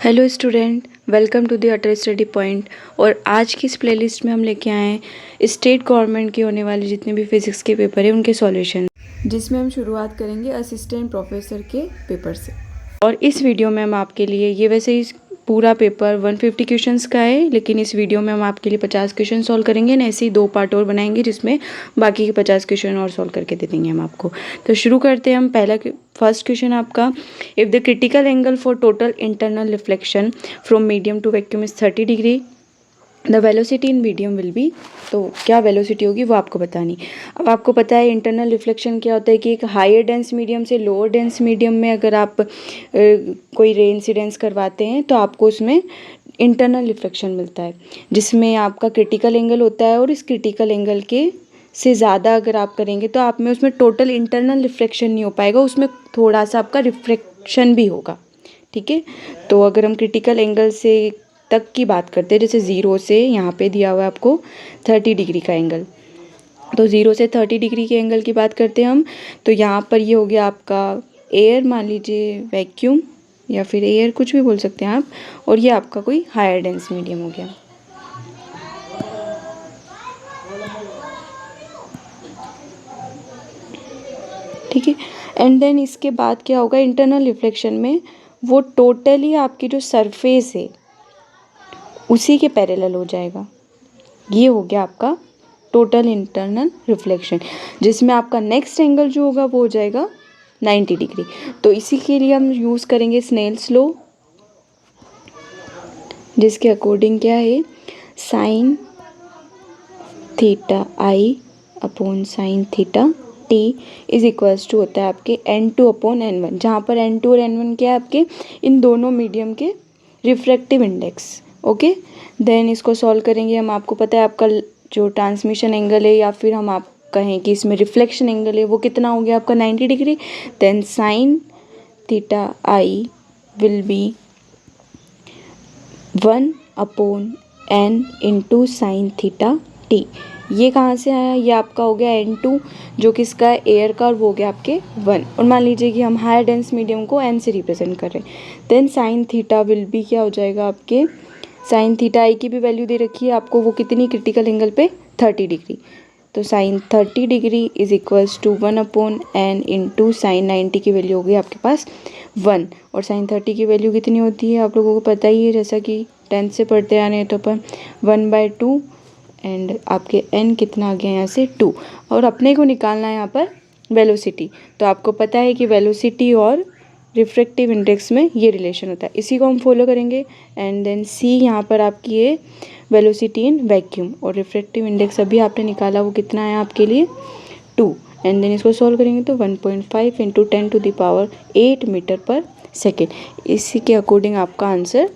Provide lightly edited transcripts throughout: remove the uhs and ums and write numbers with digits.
Hello student, welcome to the Atal study point. और आज की इस प्लेलिस्ट में हम लेके आए हैं स्टेट गवर्नमेंट के होने वाले जितने भी फिजिक्स के पेपर हैं उनके सॉल्यूशन, जिसमें हम शुरुआत करेंगे असिस्टेंट प्रोफेसर के पेपर से। और इस वीडियो में हम आपके लिए, ये वैसे ही पूरा पेपर 150 क्वेश्चंस का है, लेकिन इस वीडियो में हम आपके लिए 50 क्वेश्चन सॉल्व करेंगे ना, ऐसे ही 2 पार्ट और बनाएंगे जिसमें बाकी के 50 क्वेश्चन और सॉल्व करके दे देंगे हम आपको। तो शुरू करते हैं हम। फर्स्ट क्वेश्चन आपका, if the critical angle for total internal reflection from medium to vacuum is 30 degree, the velocity in medium will be. तो क्या वेलोसिटी होगी वो आपको बतानी। अब आपको पता है इंटरनल रिफ्लेक्शन क्या होता है कि एक हायर डेंस मीडियम से लोअर डेंस मीडियम में अगर आप कोई रे इंसिडेंस करवाते हैं तो आपको उसमें इंटरनल रिफ्लेक्शन मिलता है, जिसमें आपका क्रिटिकल एंगल होता है। और इस क्रिटिकल एंगल के से ज़्यादा अगर आप करेंगे तो आप में उसमें टोटल इंटरनल रिफ्लेक्शन नहीं हो पाएगा, उसमें थोड़ा सा आपका रिफ्लेक्शन भी होगा। ठीक है, तो अगर हम क्रिटिकल एंगल से तक की बात करते हैं, जैसे 0 से यहाँ पे दिया हुआ है आपको 30 डिग्री का एंगल, तो 0 से 30 डिग्री के एंगल की बात करते हैं हम। तो यहाँ पर ये हो गया आपका एयर, मान लीजिए वैक्यूम या फिर एयर, कुछ भी बोल सकते हैं आप। और ये आपका कोई हायर डेंस मीडियम हो गया। ठीक है, एंड देन इसके बाद क्या होगा, इंटरनल रिफ्लेक्शन में वो टोटली आपकी जो सरफेस है उसी के पैरेलल हो जाएगा। ये हो गया आपका टोटल इंटरनल रिफ्लेक्शन, जिसमें आपका नेक्स्ट एंगल जो होगा वो हो जाएगा 90 डिग्री। तो इसी के लिए हम यूज़ करेंगे स्नेल्स लॉ, जिसके अकॉर्डिंग क्या है, sine theta I upon sine theta T is equals to होता है आपके N2 अपॉन N1, जहाँ पर N2 और N1 क्या है आपके इन दोनों मीडियम के रिफ्रैक्टिव इंडेक्स। ओके, देन इसको सॉल्व करेंगे हम। आपको पता है आपका जो ट्रांसमिशन एंगल है या फिर हम आप कहें कि इसमें रिफ्लेक्शन एंगल है वो कितना हो गया आपका 90 degree. Then sine theta I will be 1 upon n into sine theta T. ये कहाँ से आया, ये आपका हो गया N2 जो किसका है, एयर का, और वो हो गया आपके 1। और मान लीजिए कि हम हायर डेंस मीडियम को n से रिप्रेजेंट कर रहे हैं। Then sine theta will be क्या हो जाएगा आपके, साइन थीटा आई की भी वैल्यू दे रखी है आपको, वो कितनी, क्रिटिकल एंगल पे 30 डिग्री। तो sine 30 degree is equals to 1 upon n into sine 90 की वैल्यू होगी आपके पास 1। और साइन 30 की वैल्यू कितनी होती है आप लोगों को पता ही है, जैसा कि 10th से पढ़ते आ रहे हैं। तो अपन 1/2 एंड आपके n कितना आ गया यहाँ से 2। और अपने को निकालना है यहाँ पर वेलोसिटी। तो आपको पता है कि वेलोसिटी और रिफ्रैक्टिव इंडेक्स में ये रिलेशन होता है, इसी को हम फॉलो करेंगे। एंड देन सी यहाँ पर आपकी है वेलोसिटी इन वैक्यूम, और रिफ्रैक्टिव इंडेक्स अभी आपने निकाला वो कितना है आपके लिए 2। एंड देन इसको सॉल्व करेंगे तो 1.5 इंटू 10⁸ मीटर पर सेकेंड। इसी के अकॉर्डिंग आपका आंसर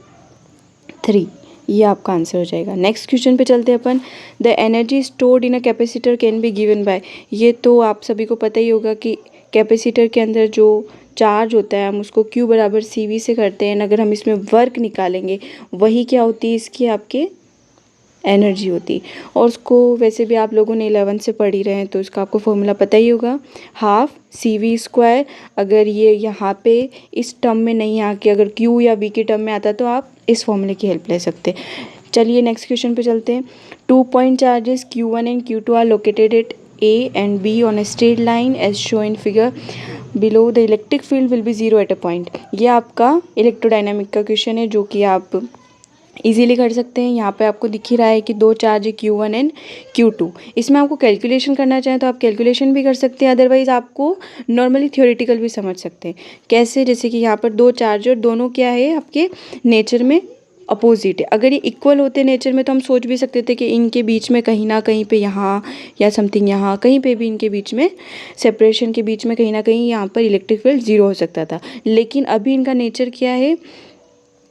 3, ये आपका आंसर हो जाएगा। नेक्स्ट क्वेश्चन पे चलते हैं अपन। The energy stored in a capacitor can be given by. ये तो आप सभी को पता ही होगा कि कैपेसिटर के अंदर जो चार्ज होता है हम उसको Q बराबर CV से करते हैं। अगर हम इसमें वर्क निकालेंगे वही क्या होती है, इसकी आपके एनर्जी होती। और उसको वैसे भी आप लोगों ने 11 से पढ़ ही रहे हैं, तो इसका आपको फॉर्मूला पता ही होगा, हाफ CV²। अगर ये यहाँ पे इस टर्म में नहीं आके अगर Q या V की टर्म में आता तो आप इस फॉर्मूले की हेल्प ले सकते हैं। चलिए नेक्स्ट क्वेश्चन पे चलते हैं। 2 point charges Q1 and Q2 are located at A and B on a straight line as show in figure below the electric field will be 0 at a point. ये आपका electrodynamic का question है, जो कि आप इजीली कर सकते हैं। यहाँ पे आपको दिख ही रहा है कि 2 चार्ज है Q1 एंड Q2। इसमें आपको कैलकुलेशन करना चाहें तो आप कैलकुलेशन भी कर सकते हैं, अदरवाइज़ आपको नॉर्मली थ्योरेटिकल भी समझ सकते हैं। कैसे, जैसे कि यहाँ पर 2 चार्ज और दोनों क्या है आपके नेचर में अपोजिट है। अगर ये इक्वल होते नेचर में तो हम सोच भी सकते थे कि इनके बीच में कहीं ना कहीं पे यहाँ या समथिंग यहाँ कहीं पे भी इनके बीच में सेपरेशन के बीच में कहीं ना कहीं यहाँ पर इलेक्ट्रिक फील्ड 0 हो सकता था। लेकिन अभी इनका नेचर क्या है,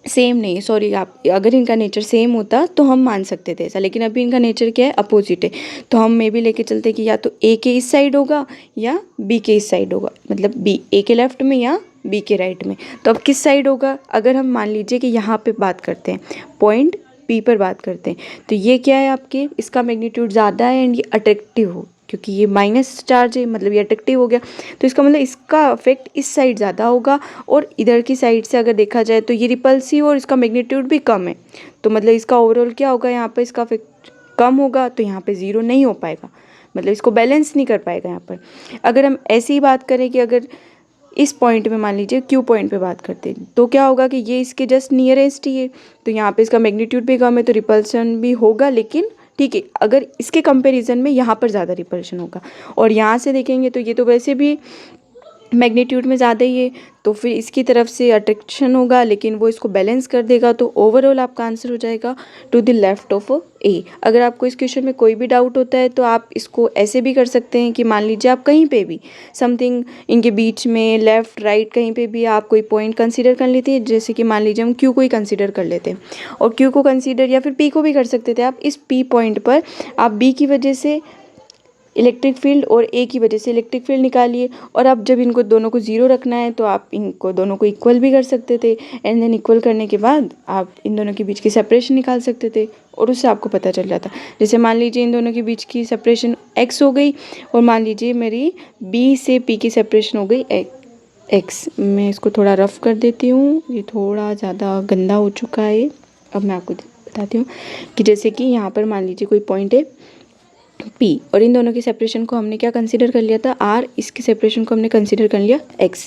सेम नहीं है। सॉरी, आप अगर इनका नेचर सेम होता तो हम मान सकते थे ऐसा, लेकिन अभी इनका नेचर क्या है, अपोजिट है। तो हम मे भी लेके चलते कि या तो ए के इस साइड होगा या बी के इस साइड होगा, मतलब बी ए के लेफ्ट में या बी के राइट में। तो अब किस साइड होगा, अगर हम मान लीजिए कि यहाँ पे बात करते हैं, पॉइंट पी पर बात करते हैं, तो ये क्या है आपके, इसका मैग्नीट्यूड ज़्यादा है एंड ये अट्रैक्टिव क्योंकि ये माइनस चार्ज है, मतलब ये अट्रैक्टिव हो गया। तो इसका मतलब इसका इफेक्ट इस साइड ज़्यादा होगा, और इधर की साइड से अगर देखा जाए तो ये रिपल्सिव और इसका मैग्नीट्यूड भी कम है। तो मतलब इसका ओवरऑल क्या होगा, यहाँ पे इसका इफेक्ट कम होगा, तो यहाँ पे ज़ीरो नहीं हो पाएगा, मतलब इसको बैलेंस नहीं कर पाएगा यहाँ पर। अगर हम ऐसी ही बात करें कि अगर इस पॉइंट पे मान लीजिए क्यू पॉइंट पे बात करते हैं, तो क्या होगा कि ये इसके जस्ट नियरेस्ट ही है, तो यहाँ पे इसका मैग्नीट्यूड भी कम है, तो रिपल्शन भी होगा, लेकिन ठीक है, अगर इसके कंपैरिजन में यहाँ पर ज़्यादा रिपल्शन होगा। और यहाँ से देखेंगे तो ये तो वैसे भी मैग्नीट्यूड में ज़्यादा ही है, तो फिर इसकी तरफ से अट्रैक्शन होगा, लेकिन वो इसको बैलेंस कर देगा। तो ओवरऑल आपका आंसर हो जाएगा टू द लेफ्ट ऑफ ए। अगर आपको इस क्वेश्चन में कोई भी डाउट होता है तो आप इसको ऐसे भी कर सकते हैं कि मान लीजिए आप कहीं पे भी समथिंग इनके बीच में लेफ़्ट राइट कहीं पे भी आप कोई पॉइंट कंसीडर कर लेते हैं, जैसे कि मान लीजिए हम क्यू को ही कंसीडर कर लेते हैं, और क्यू को कंसीडर या फिर पी को भी कर सकते थे आप। इस पी पॉइंट पर आप बी की वजह से इलेक्ट्रिक फील्ड और ए की वजह से इलेक्ट्रिक फील्ड निकालिए, और अब जब इनको दोनों को ज़ीरो रखना है तो आप इनको दोनों को इक्वल भी कर सकते थे, एंड देन इक्वल करने के बाद आप इन दोनों के बीच की सेपरेशन निकाल सकते थे, और उससे आपको पता चल जाता। जैसे मान लीजिए इन दोनों के बीच की सेपरेशन एक्स हो गई, और मान लीजिए मेरी बी से पी की सेपरेशन हो गई एक्स। मैं इसको थोड़ा रफ़ कर देती हूँ, ये थोड़ा ज़्यादा गंदा हो चुका है। अब मैं आपको बताती हूँ कि जैसे कि यहाँ पर मान लीजिए कोई पॉइंट है P, और इन दोनों की सेपरेशन को हमने क्या कंसीडर कर लिया था R, इसकी सेपरेशन को हमने कंसीडर कर लिया X।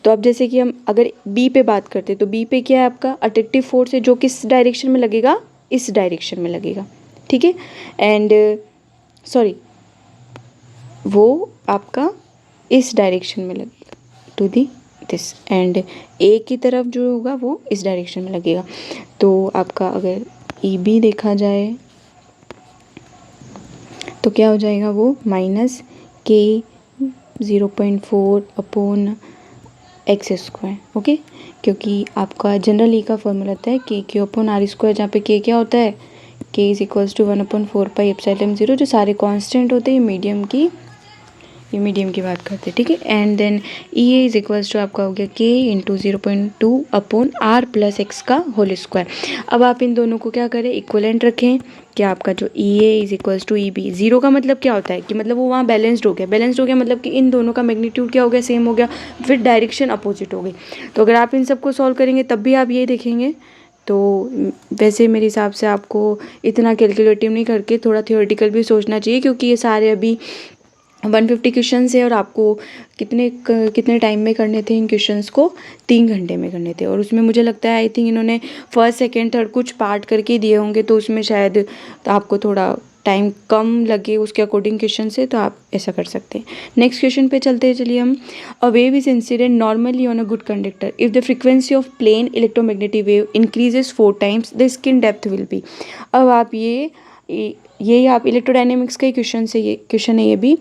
तो अब जैसे कि हम अगर B पे बात करते हैं, तो B पे क्या है आपका अट्रैक्टिव फोर्स है, जो किस डायरेक्शन में लगेगा, इस डायरेक्शन में लगेगा, ठीक है, एंड सॉरी वो आपका इस डायरेक्शन में लगेगा to the this, and A की तरफ जो होगा वो इस डायरेक्शन में लगेगा। तो आपका अगर EB देखा जाए तो क्या हो जाएगा, वो माइनस के 0.4 अपॉन एक्स स्क्वायर, ओके, क्योंकि आपका जनरल ई का फॉर्मूला होता है के क्यू अपॉन आर स्क्वायर, जहाँ पे के क्या होता है, के इज इक्वल्स टू 1/4πε0, जो सारे कांस्टेंट होते हैं ये मीडियम की बात करते हैं, ठीक है। And then E A is equals to आपका हो गया K into 0.2 upon R plus X का होल स्क्वायर। अब आप इन दोनों को क्या करें, इक्वलेंट रखें कि आपका जो E A is equals to E B, zero का मतलब क्या होता है कि मतलब वो वहाँ बैलेंस्ड हो गया मतलब कि इन दोनों का मैग्नीट्यूड क्या हो गया, सेम हो गया, फिर डायरेक्शन अपोजिट हो गई। तो अगर आप इन सबको सॉल्व करेंगे तब भी आप ये देखेंगे, तो वैसे मेरे हिसाब से आपको इतना कैलकुलेटिव नहीं करके थोड़ा थियोरेटिकल भी सोचना चाहिए, क्योंकि ये सारे अभी 150 क्वेश्चंस है, और आपको कितने टाइम में करने थे इन क्वेश्चंस को, 3 घंटे में करने थे। और उसमें मुझे लगता है आई थिंक इन्होंने फर्स्ट सेकंड थर्ड कुछ पार्ट करके दिए होंगे, तो उसमें शायद आपको थोड़ा टाइम कम लगे उसके अकॉर्डिंग क्वेश्चन से, तो आप ऐसा कर सकते हैं। नेक्स्ट क्वेश्चन पे चलते हैं, चलिए हम। A wave is incident normally on a good conductor if the frequency of plane electromagnetic wave increases 4 times the skin depth will be. अब आप ये आप इलेक्ट्रोडायनेमिक्स का ही क्वेश्चन से ये क्वेश्चन है, ये भी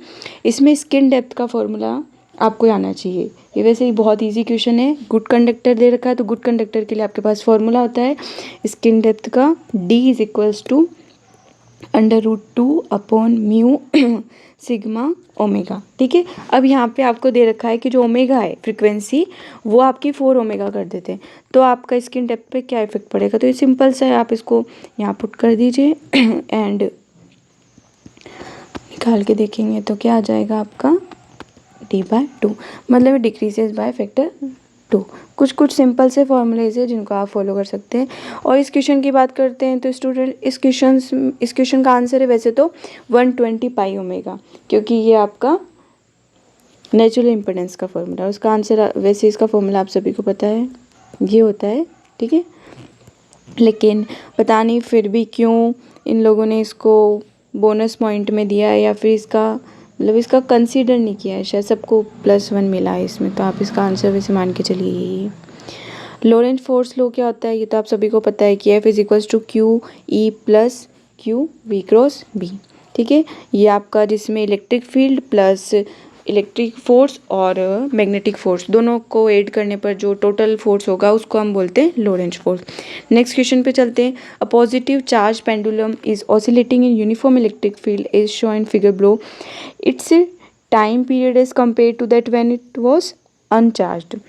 इसमें स्किन डेप्थ का फॉर्मूला आपको आना चाहिए। ये वैसे ही बहुत इजी क्वेश्चन है, गुड कंडक्टर दे रखा है, तो गुड कंडक्टर के लिए आपके पास फॉर्मूला होता है स्किन डेप्थ का, D is equals to √2 upon mu sigma omega, ठीक है। अब यहाँ पे आपको दे रखा है कि जो ओमेगा है फ्रीक्वेंसी, वो आपकी 4 ओमेगा कर देते हैं, तो आपका स्किन डेप्थ पे क्या इफेक्ट पड़ेगा। तो ये सिंपल सा है, आप इसको यहाँ पुट कर दीजिए एंड निकाल के देखेंगे तो क्या आ जाएगा आपका D/2, मतलब डिक्रीजेज बाय फैक्टर 2। कुछ सिंपल से फॉर्मूलेज है जिनको आप फॉलो कर सकते हैं। और इस क्वेश्चन की बात करते हैं तो स्टूडेंट इस क्वेश्चन का आंसर है वैसे तो 120 पाई ओमेगा, क्योंकि ये आपका नेचुरल इम्पिडेंस का फॉर्मूला है। उसका आंसर वैसे इसका फॉर्मूला आप सभी को पता है, ये होता है, ठीक है। लेकिन पता नहीं फिर भी क्यों इन लोगों ने इसको बोनस पॉइंट में दिया है, या फिर इसका कंसीडर नहीं किया है, शायद सबको +1 मिला है इसमें, तो आप इसका आंसर वैसे मान के चलिए यही है। लॉरेंट फोर्स लो क्या होता है, ये तो आप सभी को पता है कि F is equals to QE plus QV cross B, ठीक है। ये आपका जिसमें electric field plus electric force और मैग्नेटिक फोर्स दोनों को ऐड करने पर जो टोटल फोर्स होगा उसको हम बोलते हैं लॉरेंट फोर्स। नेक्स्ट क्वेश्चन पे चलते हैं। A positive charge pendulum is oscillating in uniform electric field is show in figure below. Its time period as compare to that when it was uncharged.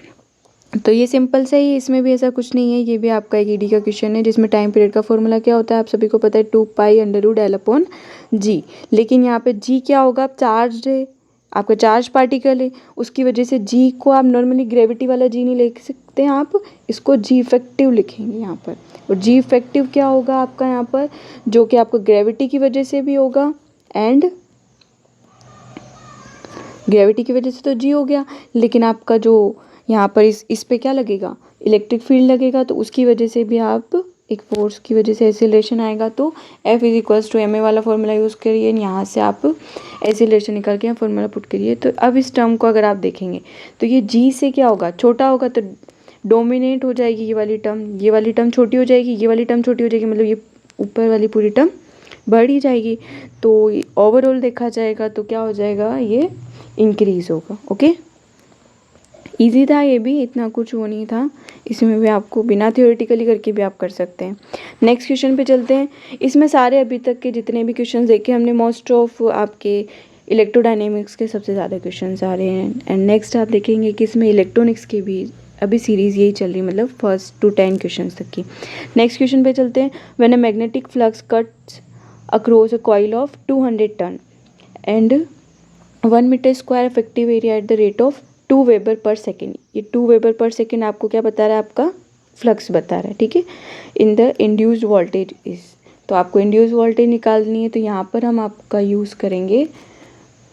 तो ये सिंपल से ही, इसमें भी ऐसा कुछ नहीं है। ये भी आपका एक ईडी का क्वेश्चन है जिसमें टाइम पीरियड का फॉर्मूला क्या होता है आप सभी को पता है, 2π√L/g। लेकिन यहाँ पे जी क्या होगा, आप चार्ज है, आपका चार्ज पार्टिकल है, उसकी वजह से जी को आप नॉर्मली ग्रेविटी वाला जी नहीं लिख सकते हैं, आप इसको जी इफेक्टिव लिखेंगे यहाँ पर। और जी इफेक्टिव क्या होगा आपका यहाँ पर, जो कि आपको ग्रेविटी की वजह से भी होगा, एंड ग्रेविटी की वजह से तो जी हो गया, लेकिन आपका जो यहाँ पर इस पे क्या लगेगा, इलेक्ट्रिक फील्ड लगेगा, तो उसकी वजह से भी आप एक फोर्स की वजह से एक्सीलरेशन आएगा। तो F = ma वाला फॉर्मूला यूज़ करिए, यहाँ से आप एक्सीलरेशन निकाल के फॉर्मूला पुट करिए। तो अब इस टर्म को अगर आप देखेंगे तो ये जी से क्या होगा, छोटा होगा, तो डोमिनेट हो जाएगी ये वाली टर्म छोटी हो जाएगी, ये वाली टर्म छोटी हो जाएगी, मतलब ये ऊपर वाली पूरी टर्म बढ़ ही जाएगी। तो ओवरऑल देखा जाएगा तो क्या हो जाएगा, ये इंक्रीज होगा। ओके, इजी था ये भी, इतना कुछ वो नहीं था, इसमें भी आपको बिना थियोरेटिकली करके भी आप कर सकते हैं। नेक्स्ट क्वेश्चन पे चलते हैं। इसमें सारे अभी तक के जितने भी क्वेश्चन देखे हमने, मोस्ट ऑफ आपके इलेक्ट्रोडायनेमिक्स के सबसे ज़्यादा क्वेश्चन आ रहे हैं। एंड नेक्स्ट आप देखेंगे कि इसमें इलेक्ट्रॉनिक्स की भी अभी सीरीज़ यही चल रही है, मतलब 1 to 10 क्वेश्चन तक की। नेक्स्ट क्वेश्चन पे चलते हैं। When a magnetic flux cuts across a coil of 200 turn and 1 metre square effective area at the rate of 2 weber per second. ये 2 वेबर पर सेकेंड आपको क्या बता रहा है, आपका फ्लक्स बता रहा है, ठीक है। In the induced voltage is, तो आपको इंड्यूस्ड वोल्टेज निकालनी है, तो यहाँ पर हम आपका यूज़ करेंगे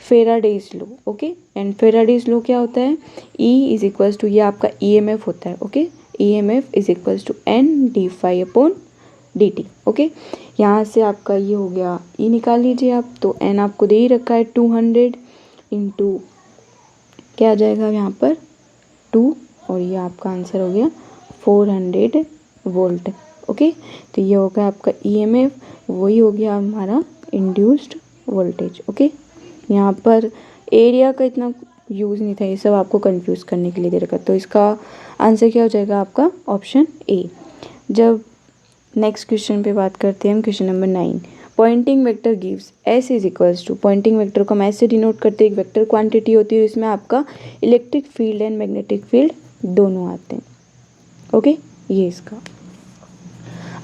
Faraday's law. Okay, and Faraday's law क्या होता है, E = ये आपका EMF होता है। Okay, EMF = N/dt। ओके, यहाँ से आपका ये हो गया, E निकाल लीजिए आप, तो N आपको दे ही रखा है 200 इंटू क्या आ जाएगा यहाँ पर 2, और ये आपका आंसर हो गया 400 वोल्ट। ओके, तो ये हो गया आपका EMF, वही हो गया हमारा इंड्यूस्ड वोल्टेज। ओके, यहाँ पर एरिया का इतना यूज़ नहीं था, ये सब आपको कंफ्यूज करने के लिए दे रखा, तो इसका आंसर क्या हो जाएगा आपका ऑप्शन ए। जब नेक्स्ट क्वेश्चन पे बात करते हैं हम, question number 9। Poynting vector gives S = Poynting vector को हम ऐसे से डिनोट करते हैं, एक वेक्टर क्वांटिटी होती है, इसमें आपका electric field and magnetic field दोनों आते हैं। ओके, ये इसका।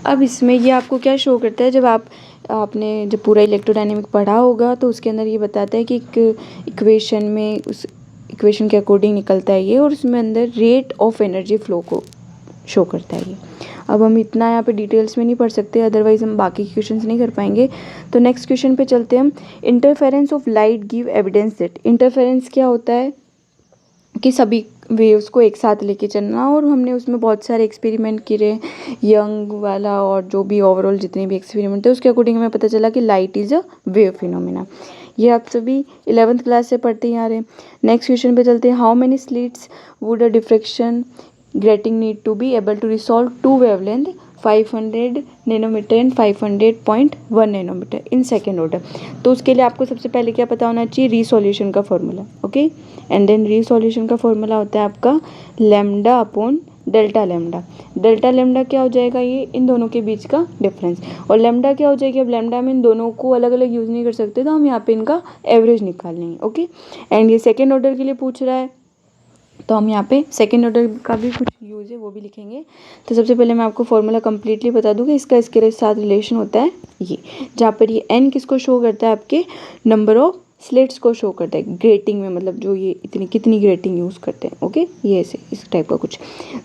अब इसमें ये आपको क्या शो करता है, जब आपने जब पूरा इलेक्ट्रोडायनेमिक पढ़ा होगा तो उसके अंदर ये बताता है कि एक इक्वेशन में, उस इक्वेशन के अकॉर्डिंग निकलता है ये, और उसमें अंदर रेट ऑफ एनर्जी फ्लो को शो करता है ये। अब हम इतना यहाँ पे डिटेल्स में नहीं पढ़ सकते, अदरवाइज हम बाकी क्वेश्चंस नहीं कर पाएंगे। तो नेक्स्ट क्वेश्चन पे चलते हैं हम। Interference of light give evidence that, interference क्या होता है कि सभी वेव्स को एक साथ लेके चलना, और हमने उसमें बहुत सारे एक्सपेरिमेंट किए, यंग वाला और जो भी ओवरऑल जितने भी एक्सपेरिमेंट थे उसके अकॉर्डिंग हमें पता चला कि light is a wave phenomena. ये आप सभी 11th क्लास से पढ़ते ही आ रहे हैं। नेक्स्ट क्वेश्चन पे चलते हैं। How many slits would a diffraction grating need to be able to resolve 2 wavelength 500 nanometre and 500.1 nanometre in second order. तो उसके लिए आपको सबसे पहले क्या पता होना चाहिए, रीसोल्यूशन का फॉर्मूला। ओके, एंड देन रीसोल्यूशन का फॉर्मूला होता है आपका λ/डेल्टा लैम्डा। डेल्टा लैम्डा क्या हो जाएगा, ये इन दोनों के बीच का डिफरेंस, और लैम्डा क्या हो जाएगी, अब लैम्डा में इन दोनों को अलग अलग यूज़ नहीं कर सकते, तो हम यहाँ पे इनका एवरेज निकाल लेंगे। ओके, एंड ये सेकेंड ऑर्डर के लिए पूछ रहा है, तो हम यहाँ पे सेकेंड ऑर्डर का भी कुछ यूज़ है वो भी लिखेंगे। तो सबसे पहले मैं आपको फॉर्मूला कंप्लीटली बता दूँ कि इसका इसके साथ रिलेशन होता है ये, जहाँ पर ये n किसको शो करता है, आपके नंबर ऑफ स्लिट्स को शो करता है ग्रेटिंग में, मतलब जो ये इतनी कितनी ग्रेटिंग यूज़ करते हैं। ओके, ये ऐसे इस टाइप का कुछ।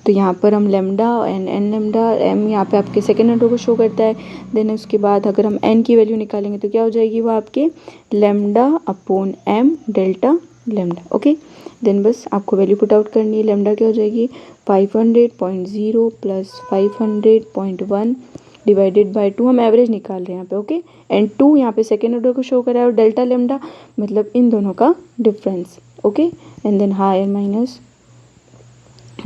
तो यहाँ पर हम lambda and N lambda M यहाँ पे आपके सेकेंड ऑर्डर को शो करता है। देन उसके बाद अगर हम n की वैल्यू निकालेंगे तो क्या हो जाएगी, वो आपके λ/m delta lambda. Okay, then बस आपको वैल्यू पुट आउट करनी है। लैम्डा क्या हो जाएगी 500.0 प्लस 500.1 डिवाइडेड बाय 2, हम एवरेज निकाल रहे हैं यहाँ पे। ओके, एंड 2 यहाँ पे सेकेंड ऑर्डर को शो करा है, और डेल्टा लैम्डा मतलब इन दोनों का difference. Okay, and then higher minus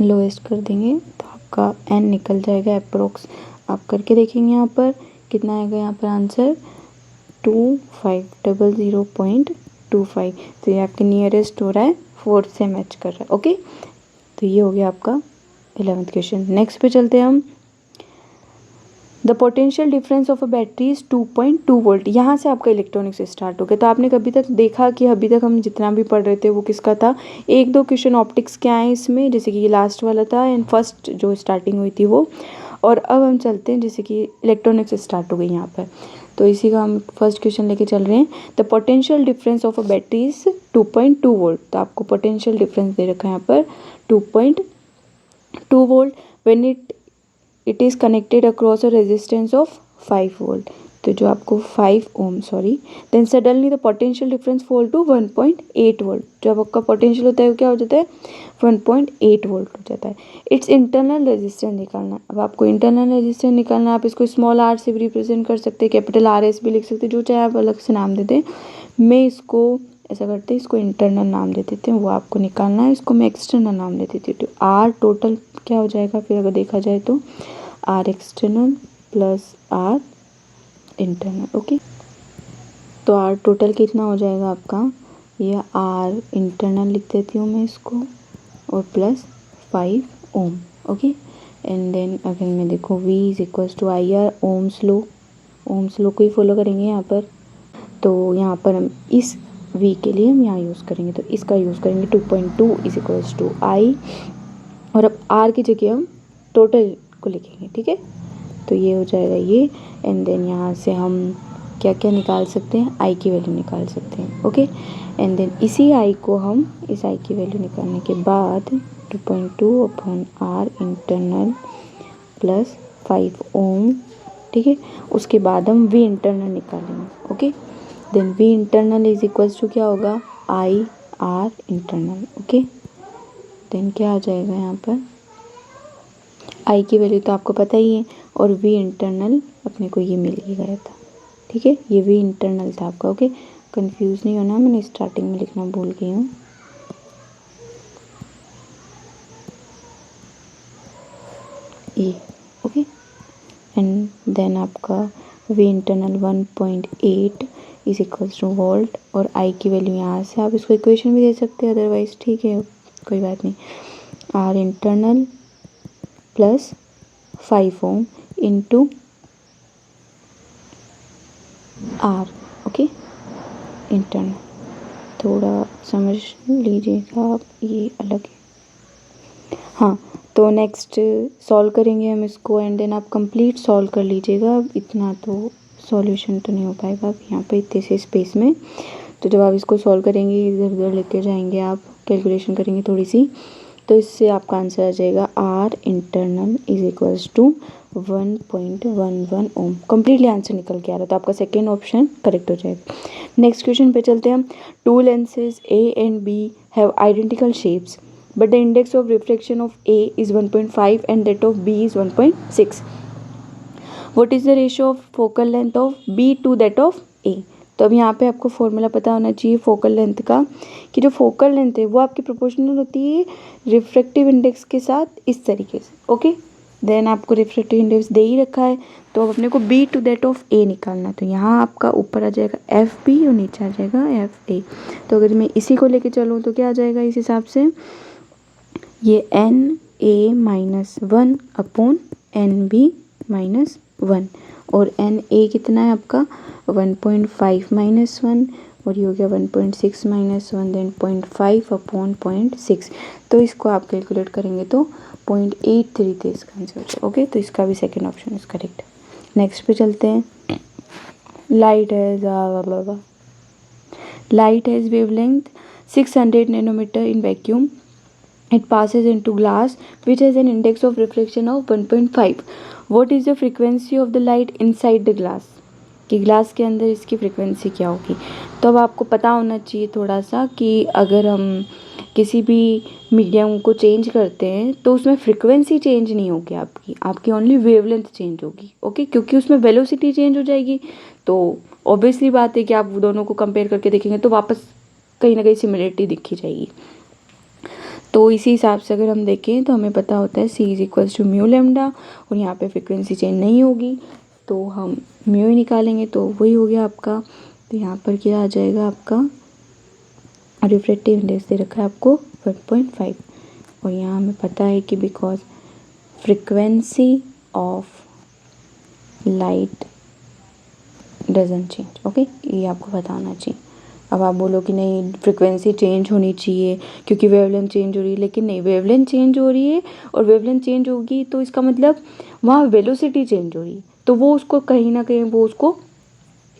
lowest कर देंगे, तो आपका n निकल जाएगा अप्रोक्स। आप करके देखेंगे यहाँ पर कितना आएगा, यहाँ पर आंसर 2500.25। तो ये आपके नियरेस्ट हो रहा है, 4 से मैच कर रहा है। ओके, तो ये हो गया आपका 11th क्वेश्चन। नेक्स्ट पे चलते हैं हम। The potential difference of a battery is 2.2 volt. यहाँ से आपका इलेक्ट्रॉनिक्स स्टार्ट हो गया। तो आपने कभी तक देखा कि अभी तक हम जितना भी पढ़ रहे थे वो किसका था, एक दो क्वेश्चन ऑप्टिक्स के आए इसमें, जैसे कि ये लास्ट वाला था एंड फर्स्ट जो स्टार्टिंग हुई थी वो। और अब हम चलते हैं, जैसे कि इलेक्ट्रॉनिक्स स्टार्ट हो गई यहाँ पर, तो इसी का हम फर्स्ट क्वेश्चन लेके चल रहे हैं। The potential difference of a battery is 2.2 volt. तो आपको पोटेंशियल डिफरेंस दे रखा है यहाँ पर 2.2 volt when it is connected across a resistance of 5 volt. तो जो आपको 5 ohm sorry, then suddenly the potential difference fall to 1.8 volt. जब आपका पोटेंशियल होता है वो क्या हो जाता है, 1.8 वोल्ट हो जाता है। इट्स इंटरनल रेजिस्टेंस निकालना। अब आपको इंटरनल रेजिस्टेंस निकालना, आप इसको स्मॉल आर से भी रिप्रेजेंट कर सकते हैं, कैपिटल आर एस भी लिख सकते हैं, जो चाहे आप अलग से नाम दे दें। मैं इसको ऐसा करते हैं, इसको इंटरनल नाम दे देते हैं, वो आपको निकालना है। इसको मैं एक्सटर्नल नाम दे देती हूँ। तो आर टोटल क्या हो जाएगा फिर अगर देखा जाए तो, R external plus R internal. Okay, तो आर टोटल कितना हो जाएगा आपका, ये आर इंटरनल लिख देती हूँ मैं इसको, और plus 5 ohm. Okay, and then अगर मैं देखो V is equals to I R, Ohm's law को ही फॉलो करेंगे यहाँ पर। तो यहाँ पर हम इस V के लिए हम यहाँ यूज़ करेंगे, तो इसका यूज़ करेंगे 2.2 इज इक्वल्स टू आई, और अब R की जगह हम टोटल को लिखेंगे। ठीक है, तो ये हो जाएगा ये, एंड देन यहाँ से हम क्या क्या निकाल सकते हैं, I की वैल्यू निकाल सकते हैं। ओके, एंड देन इसी I को हम, इस I की वैल्यू निकालने के बाद 2.2 upon R internal plus 5 ohm. ठीक है, उसके बाद हम V इंटरनल निकालेंगे। Okay, then V internal is equals to क्या होगा, I R internal. Okay, then क्या आ जाएगा यहाँ पर, I की वैल्यू तो आपको पता ही है, और V इंटरनल अपने को ये मिल ही गया था। ठीक है, ये V इंटरनल था आपका। ओके, कंफ्यूज नहीं होना, मैंने स्टार्टिंग में लिखना भूल गई हूँ। ये ओके, एंड देन आपका V internal 1.8 is equals two volt, और I की वैल्यू यहाँ से आप इसको इक्वेशन भी दे सकते हैं अदरवाइज। ठीक है, कोई बात नहीं। R internal plus 5 ohm into R। Okay, internal थोड़ा समझ लीजिएगा आप, ये अलग है। हाँ, तो नेक्स्ट सॉल्व करेंगे हम इसको, एंड देन आप कंप्लीट सॉल्व कर लीजिएगा। अब इतना तो सॉल्यूशन तो नहीं हो पाएगा अब यहाँ पे इतने से स्पेस में। तो जब आप इसको सॉल्व करेंगे, इधर उधर लेके जाएंगे, आप कैलकुलेशन करेंगे थोड़ी सी, तो इससे आपका आंसर आ जाएगा R internal is equals to 1.11 ohm. Completely answer निकल के आ रहा है, तो आपका सेकेंड ऑप्शन करेक्ट हो जाएगा। नेक्स्ट क्वेश्चन पे चलते हैं हम। To lenses A and B have identical shapes but the index of refraction of A is 1.5 and that of B is 1.6. What is the ratio of focal length of B to that of A? तो अब यहाँ पे आपको formula पता होना चाहिए focal length का, कि जो फोकल लेंथ है वो आपकी प्रोपोर्शनल होती है रिफ्रैक्टिव इंडेक्स के साथ, इस तरीके से। ओके, देन आपको रिफ्रैक्टिव इंडेक्स दे ही रखा है, तो अब अपने को B to that of A निकालना। तो यहाँ आपका ऊपर आ जाएगा FB और नीचे आ जाएगा FA। तो अगर मैं इसी को लेके चलूँ तो क्या आ जाएगा इस हिसाब से, ये NA minus 1 upon NB minus 1, और NA कितना है आपका 1.5 माइनस 1, और ये हो गया 1.6 माइनस 1, देन 0.5 अपॉन 0.6। तो इसको आप कैलकुलेट करेंगे तो 0.83 थे इसका आंसर। ओके, तो इसका भी second option is correct. Next पे चलते हैं। Light has wavelength 600 nanometre in vacuum. It passes into glass which has an index of refraction of 1.5. What is the frequency of the light inside the glass? कि glass के अंदर इसकी frequency क्या होगी। तो अब आपको पता होना चाहिए थोड़ा सा कि अगर हम किसी भी मीडियम को चेंज करते हैं तो उसमें फ्रीक्वेंसी चेंज नहीं होगी आपकी ओनली वेवलेंथ चेंज होगी। ओके, क्योंकि उसमें वेलोसिटी चेंज हो जाएगी, तो ऑब्वियसली बात है कि आप दोनों को कंपेयर करके देखेंगे तो वापस कहीं ना कहीं सिमिलरिटी दिखी जाएगी। तो इसी हिसाब से अगर हम देखें तो हमें पता होता है C is equals to mu lambda, और यहाँ पे फ्रिक्वेंसी चेंज नहीं होगी तो हम म्यू ही निकालेंगे, तो वही हो गया आपका। तो यहाँ पर क्या आ जाएगा आपका, रिफ्रैक्टिव इंडेक्स दे रखा है आपको 1.5, और यहाँ हमें पता है कि because frequency of light doesn't change. Okay, ये आपको बताना चाहिए। अब आप बोलो कि नहीं फ्रिक्वेंसी चेंज होनी चाहिए क्योंकि वेवलेंथ चेंज हो रही है, लेकिन नहीं, वेवलेंथ चेंज हो रही है और वेवलेंथ चेंज होगी तो इसका मतलब वहाँ वेलोसिटी चेंज हो रही है, तो वो उसको कहीं ना कहीं वो उसको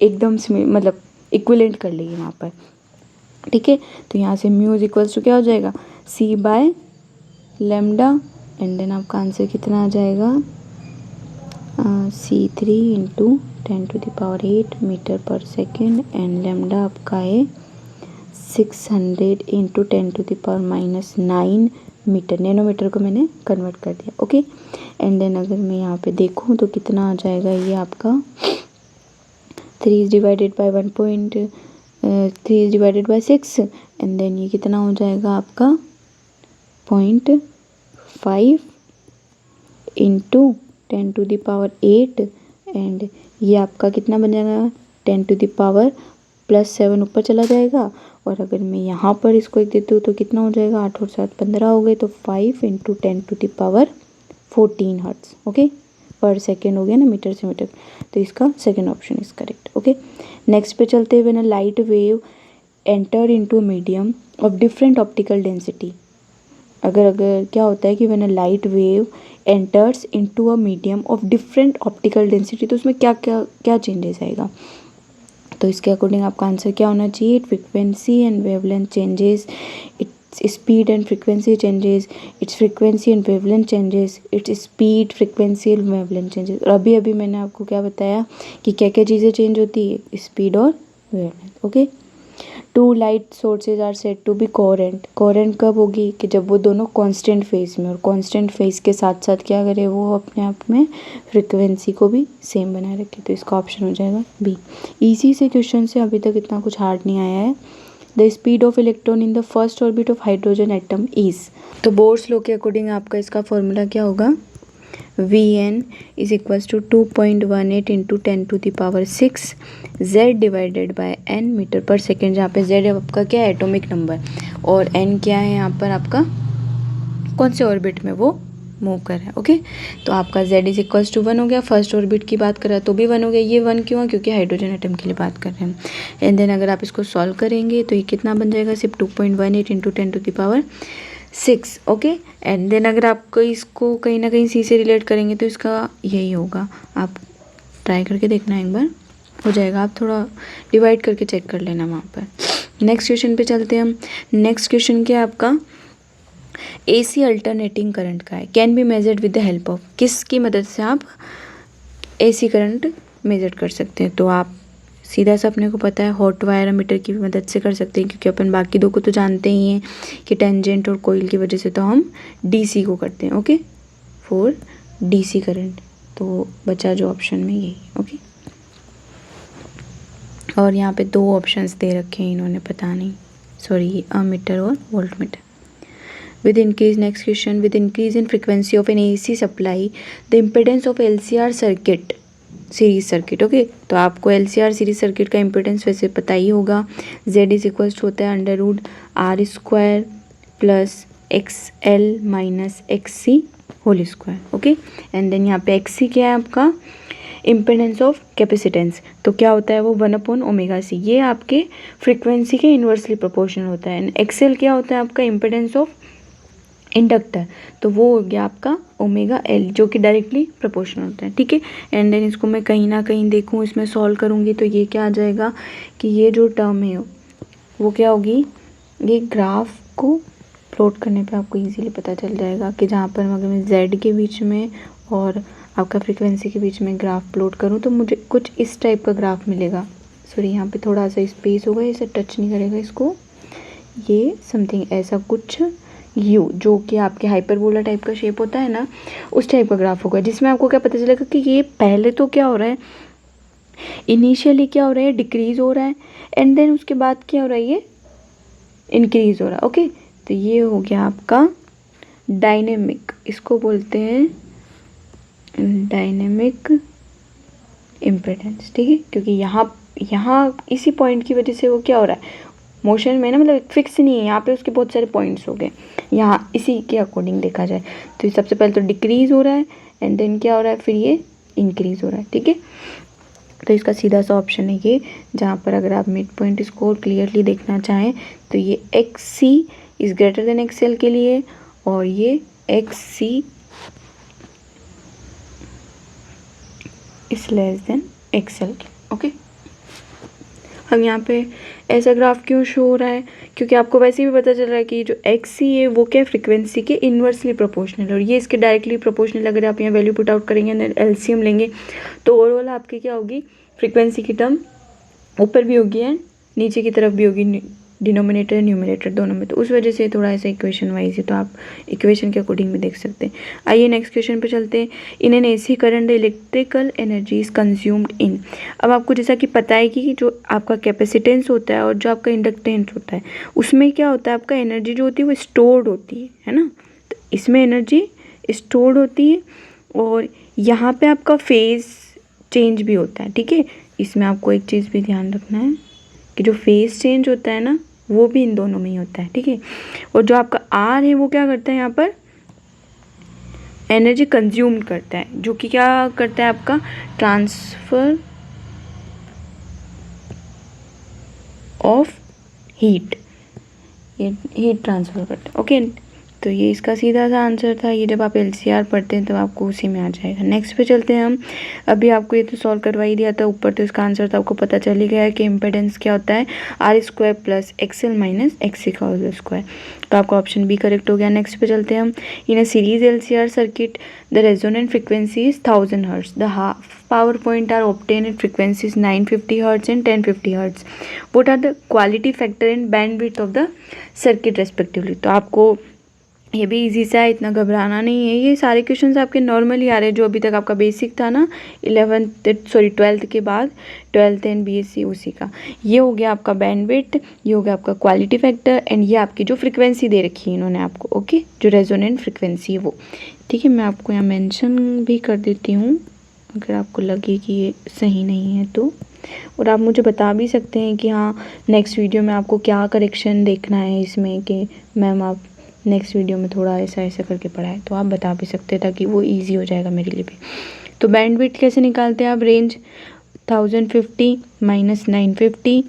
एकदम से मतलब इक्विलेंट कर लेगी वहाँ पर। ठीक है, तो यहाँ से म्यू इज इक्वल्स टू क्या हो जाएगा, सी बाय लेमडा, एंड देन आपका आंसर कितना आ जाएगा, C3 into 10⁸ metre per second, and lambda आपका है 600 इंटू 10⁻⁹ मीटर। नैनोमीटर को मैंने कन्वर्ट कर दिया। ओके, एंड देन अगर मैं यहाँ पे देखूँ तो कितना आ जाएगा ये आपका 3 divided by 3 divided by 6, and then ये कितना हो जाएगा आपका 0.5 इंटू 10⁸, एंड ये आपका कितना बन जाएगा 10⁻+7 ऊपर चला जाएगा। और अगर मैं यहाँ पर इसको एक देती हूँ तो कितना हो जाएगा, 8 और 7 15 हो गए, तो 5 इंटू 10⁻14 हर्ट्स। ओके, पर सेकेंड हो गया ना, मीटर से मीटर, तो इसका second option is correct. Okay, next पे चलते हुए ना, light wave enter into medium of different optical density. अगर क्या होता है कि when a light wave enters into a medium of different optical density, तो उसमें क्या क्या क्या चेंजेस आएगा, तो इसके अकॉर्डिंग आपका आंसर क्या होना चाहिए, frequency and wavelength changes, its speed and frequency changes, it's frequency and wavelength changes, its speed frequency and wavelength changes. और अभी अभी मैंने आपको क्या बताया कि क्या क्या चीज़ें चेंज होती है, स्पीड और wavelength. Okay, two light sources are said to be coherent. Coherent कब होगी, कि जब वो दोनों कांस्टेंट फेज में, और कांस्टेंट फेज के साथ साथ क्या करे, वो अपने आप में फ्रिक्वेंसी को भी सेम बनाए रखे, तो इसका ऑप्शन हो जाएगा बी। इसी से क्वेश्चन से अभी तक इतना कुछ हार्ड नहीं आया है। The speed of electron in the first orbit of hydrogen atom is, तो बोर्स लॉ के अकॉर्डिंग आपका इसका फॉर्मूला क्या होगा, Vn is equals to 2.18 into 10⁶ Z divided by n metre per second, जहाँ पे Z आपका क्या है, एटॉमिक नंबर, और n क्या है यहाँ पर आपका कौन से ऑर्बिट में वो मूव कर रहा है। ओके, तो आपका Z इज इक्वल्स टू 1 हो गया। फर्स्ट ऑर्बिट की बात कर रहा है तो भी 1 हो गया। ये 1 क्यों है, क्योंकि हाइड्रोजन एटम के लिए बात कर रहे हैं। एंड देन अगर आप इसको सॉल्व करेंगे तो ये कितना बन जाएगा, सिर्फ 2.18 इंटू 10⁶। ओके, एंड देन अगर आपको इसको कहीं ना कहीं सी से रिलेट करेंगे तो इसका यही होगा। आप ट्राई करके देखना एक बार, हो जाएगा। आप थोड़ा डिवाइड करके चेक कर लेना वहाँ पर। नेक्स्ट क्वेश्चन पे चलते हैं हम। नेक्स्ट क्वेश्चन क्या है आपका, AC अल्टरनेटिंग करंट का है, can be measured with the help of, किसकी मदद से आप AC करंट मेजर कर सकते हैं, तो आप सीधा सा अपने को पता है हॉट वायर एमीटर की मदद से कर सकते हैं, क्योंकि अपन बाकी दो को तो जानते ही हैं कि टेंजेंट और कोइल की वजह से तो हम DC को करते हैं। ओके, फॉर DC करंट, तो बचा जो ऑप्शन में यही। ओके, और यहाँ पे दो ऑप्शंस दे रखे हैं इन्होंने, पता नहीं, सॉरी, अमीटर और volt meter. With increase, next question, with increase in frequency of an AC supply, the impedance of LCR circuit, series circuit. Okay, तो आपको LCR सीरीज सर्किट का इम्पिडेंस वैसे पता ही होगा, Z इज इक्वल्स टू होता है √R² plus XL minus XC whole square. Okay, and then यहाँ पे XC क्या है आपका, इम्पिडेंस ऑफ कैपेसिटेंस, तो क्या होता है वो 1/ωc, ये आपके फ्रिक्वेंसी के इन्वर्सली प्रोपोर्शनल होता है। एंड XL क्या होता है आपका, इम्पिडेंस ऑफ इंडक्टर, तो वो हो गया आपका ωL, जो कि डायरेक्टली प्रोपोर्शनल होता है। ठीक है, एंड देन इसको मैं कहीं ना कहीं देखूँ, इसमें सॉल्व करूँगी तो ये क्या आ जाएगा कि ये जो टर्म है वो क्या होगी, ये ग्राफ को प्लॉट करने पे आपको इजीली पता चल जाएगा कि जहाँ पर अगर मैं Z के बीच में और आपका फ्रिक्वेंसी के बीच में ग्राफ प्लॉट करूँ तो मुझे कुछ इस टाइप का ग्राफ मिलेगा। सॉरी, यहाँ पे थोड़ा सा स्पेस होगा, इसे टच नहीं करेगा इसको, ये समथिंग ऐसा कुछ यू, जो कि आपके हाइपरबोला टाइप का शेप होता है ना, उस टाइप का ग्राफ होगा, जिसमें आपको क्या पता चलेगा कि ये पहले तो क्या हो रहा है, इनिशियली क्या हो रहा है, डिक्रीज हो रहा है, एंड देन उसके बाद क्या हो रहा है, ये इंक्रीज हो रहा है। ओके, तो ये हो गया आपका डायनेमिक, इसको बोलते हैं डायनेमिक इम्पिडेंस। ठीक है, क्योंकि यहाँ इसी पॉइंट की वजह से वो क्या हो रहा है, मोशन में ना, मतलब फिक्स नहीं है, यहाँ पे उसके बहुत सारे पॉइंट्स हो गए, यहाँ इसी के अकॉर्डिंग देखा जाए तो सबसे पहले तो डिक्रीज हो रहा है, एंड देन क्या हो रहा है, फिर ये इंक्रीज़ हो रहा है, ठीक है। तो इसका सीधा सा ऑप्शन है ये, जहाँ पर अगर आप मिड पॉइंट स्कोर क्लियरली देखना चाहें तो ये X C is greater than X L के लिए, और ये X C is less than X L के, ओके। हम यहाँ पे ऐसा ग्राफ क्यों शो हो रहा है, क्योंकि आपको वैसे भी पता चल रहा है कि जो एक्स सी है वो क्या फ्रीक्वेंसी के इन्वर्सली प्रोपोर्शनल है, और ये इसके डायरेक्टली प्रोपोर्शनल। अगर आप यहाँ वैल्यू पुट आउट करेंगे, एलसीएम लेंगे, तो ओवरऑल आपकी क्या होगी, फ्रीक्वेंसी की टर्म ऊपर भी होगी एंड नीचे की तरफ भी होगी, डिनोमिनेटर और न्यूमरेटर दोनों में। तो उस वजह से थोड़ा ऐसा इक्वेशन वाइज है, तो आप इक्वेशन के अकॉर्डिंग भी देख सकते हैं। आइए नेक्स्ट क्वेश्चन पे चलते हैं। In an AC current the electrical energy is consumed in. अब आपको जैसा कि पता है कि जो आपका कैपेसिटेंस होता है और जो आपका इंडक्टेंस होता है, उसमें क्या होता है, आपका एनर्जी जो होती है वो स्टोर्ड होती है ना। तो इसमें एनर्जी स्टोर्ड होती है, और यहाँ पे आपका फेज चेंज भी होता है, ठीक है। इसमें आपको एक चीज़ भी ध्यान रखना है कि जो फेज चेंज होता है ना, वो भी इन दोनों में ही होता है, ठीक है। और जो आपका आर है वो क्या करता है, यहाँ पर एनर्जी कंज्यूम करता है, जो कि क्या करता है, आपका ट्रांसफर ऑफ हीट, ये हीट ट्रांसफर करता है, ओके। तो ये इसका सीधा सा आंसर था। ये जब आप एलसीआर पढ़ते हैं तो आपको उसी में आ जाएगा। नेक्स्ट पे चलते हैं हम। अभी आपको ये तो सॉल्व करवा ही दिया था ऊपर, तो इसका आंसर तो आपको पता चल ही गया है कि इम्पेडेंस क्या होता है, R square plus XL minus XC का होल स्क्वायर। तो आपका ऑप्शन बी करेक्ट हो गया। नेक्स्ट पे चलते हैं हम। In a series LCR circuit the resonant frequency is 1000 hertz, the half power point are obtained at frequencies 950 Hz and 1050 Hz. What are the quality factor and bandwidth of the circuit respectively? तो आपको ये भी easy सा है, इतना घबराना नहीं है। ये सारे क्वेश्चंस आपके नॉर्मली आ रहे हैं, जो अभी तक आपका बेसिक था ना 12th के बाद 12th एंड बीएससी, उसी का। ये हो गया आपका बैंडविड्थ, ये हो गया आपका क्वालिटी फैक्टर, एंड ये आपकी जो फ्रीक्वेंसी दे रखी है इन्होंने आपको, ओके, जो रेजोनेंट फ्रीक्वेंसी है वो, ठीक है। मैं आपको यहाँ मेंशन भी कर देती हूँ अगर आपको लगे कि ये सही नहीं है तो, और आप मुझे बता भी सकते हैं कि हाँ नेक्स्ट वीडियो में आपको क्या करेक्शन देखना है इसमें, कि मैम आप नेक्स्ट वीडियो में थोड़ा ऐसा ऐसा करके पढ़ाए, तो आप बता भी सकते हैं ताकि वो इजी हो जाएगा मेरे लिए भी। तो बैंडविड्थ कैसे निकालते हैं आप, रेंज 1050 माइनस 950,